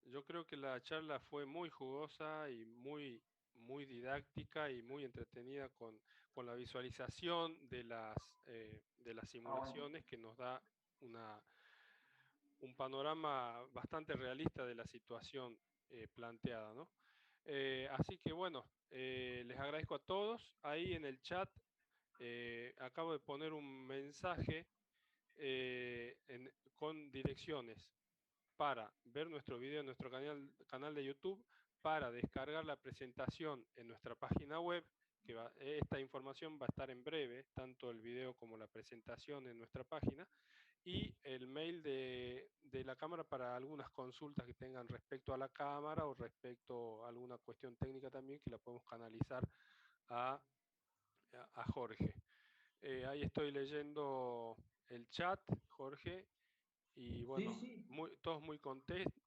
yo creo que la charla fue muy jugosa y muy muy didáctica y muy entretenida con la visualización de las simulaciones, que nos da un panorama bastante realista de la situación planteada, ¿no? Así que bueno, les agradezco a todos. Ahí en el chat acabo de poner un mensaje con direcciones para ver nuestro video en nuestro canal de YouTube, para descargar la presentación en nuestra página web, esta información va a estar en breve, tanto el video como la presentación en nuestra página, y el mail de la cámara para algunas consultas que tengan respecto a la cámara o respecto a alguna cuestión técnica también, que la podemos canalizar a Jorge. Ahí estoy leyendo el chat, Jorge, y bueno, sí. todos muy contentos.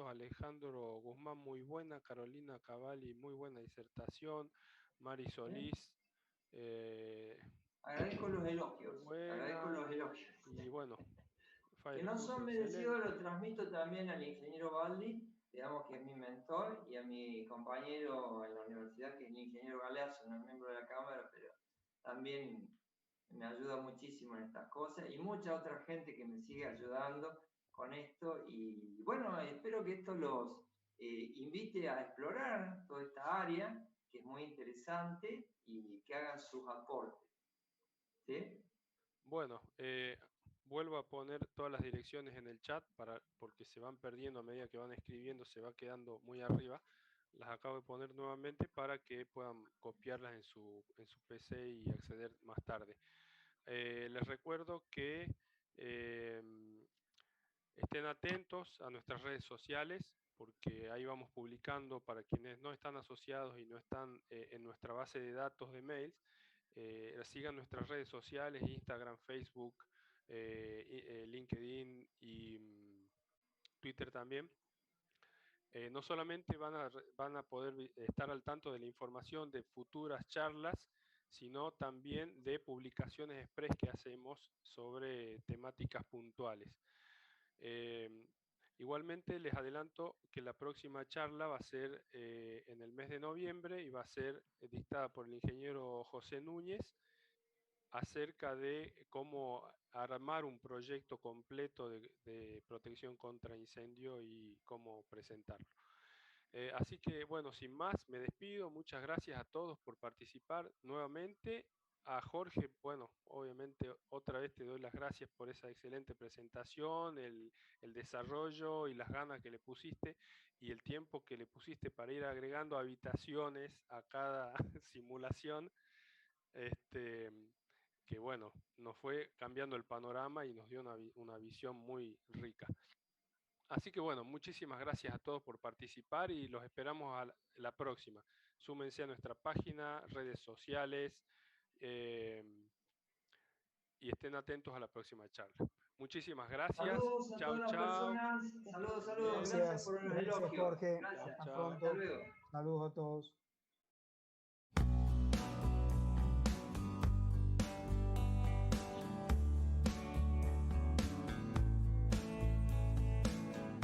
Alejandro Guzmán, muy buena. Carolina Cavalli, muy buena disertación. Mari Solís, agradezco los elogios. buena. Agradezco los elogios. Y bueno, que no son merecidos, lo transmito también al ingeniero Baldi, digamos que es mi mentor, y a mi compañero en la universidad, que es el ingeniero Galeazzo, no es miembro de la Cámara, pero también me ayuda muchísimo en estas cosas, y mucha otra gente que me sigue ayudando con esto, y bueno, espero que esto los invite a explorar toda esta área, que es muy interesante, y que hagan sus aportes. ¿Sí? Bueno, vuelvo a poner todas las direcciones en el chat, porque se van perdiendo a medida que van escribiendo, se va quedando muy arriba. Las acabo de poner nuevamente para que puedan copiarlas en su PC y acceder más tarde. Les recuerdo que estén atentos a nuestras redes sociales, porque ahí vamos publicando para quienes no están asociados y no están en nuestra base de datos de mails. Sigan nuestras redes sociales, Instagram, Facebook, LinkedIn y Twitter también. No solamente van a poder estar al tanto de la información de futuras charlas, sino también de publicaciones express que hacemos sobre temáticas puntuales. Igualmente les adelanto que la próxima charla va a ser en el mes de noviembre y va a ser dictada por el ingeniero José Núñez, acerca de cómo armar un proyecto completo de protección contra incendio y cómo presentarlo. Así que bueno, sin más, me despido. Muchas gracias a todos por participar nuevamente. A Jorge, bueno, obviamente otra vez te doy las gracias por esa excelente presentación, el desarrollo y las ganas que le pusiste y el tiempo que le pusiste para ir agregando habitaciones a cada simulación. Que bueno, nos fue cambiando el panorama y nos dio una visión muy rica. Así que bueno, muchísimas gracias a todos por participar y los esperamos a la próxima. Súmense a nuestra página, redes sociales y estén atentos a la próxima charla. Muchísimas gracias. Saludos a todas las personas. Saludos. Gracias por los elogios. Jorge. Gracias. Hasta pronto. Saludos a todos.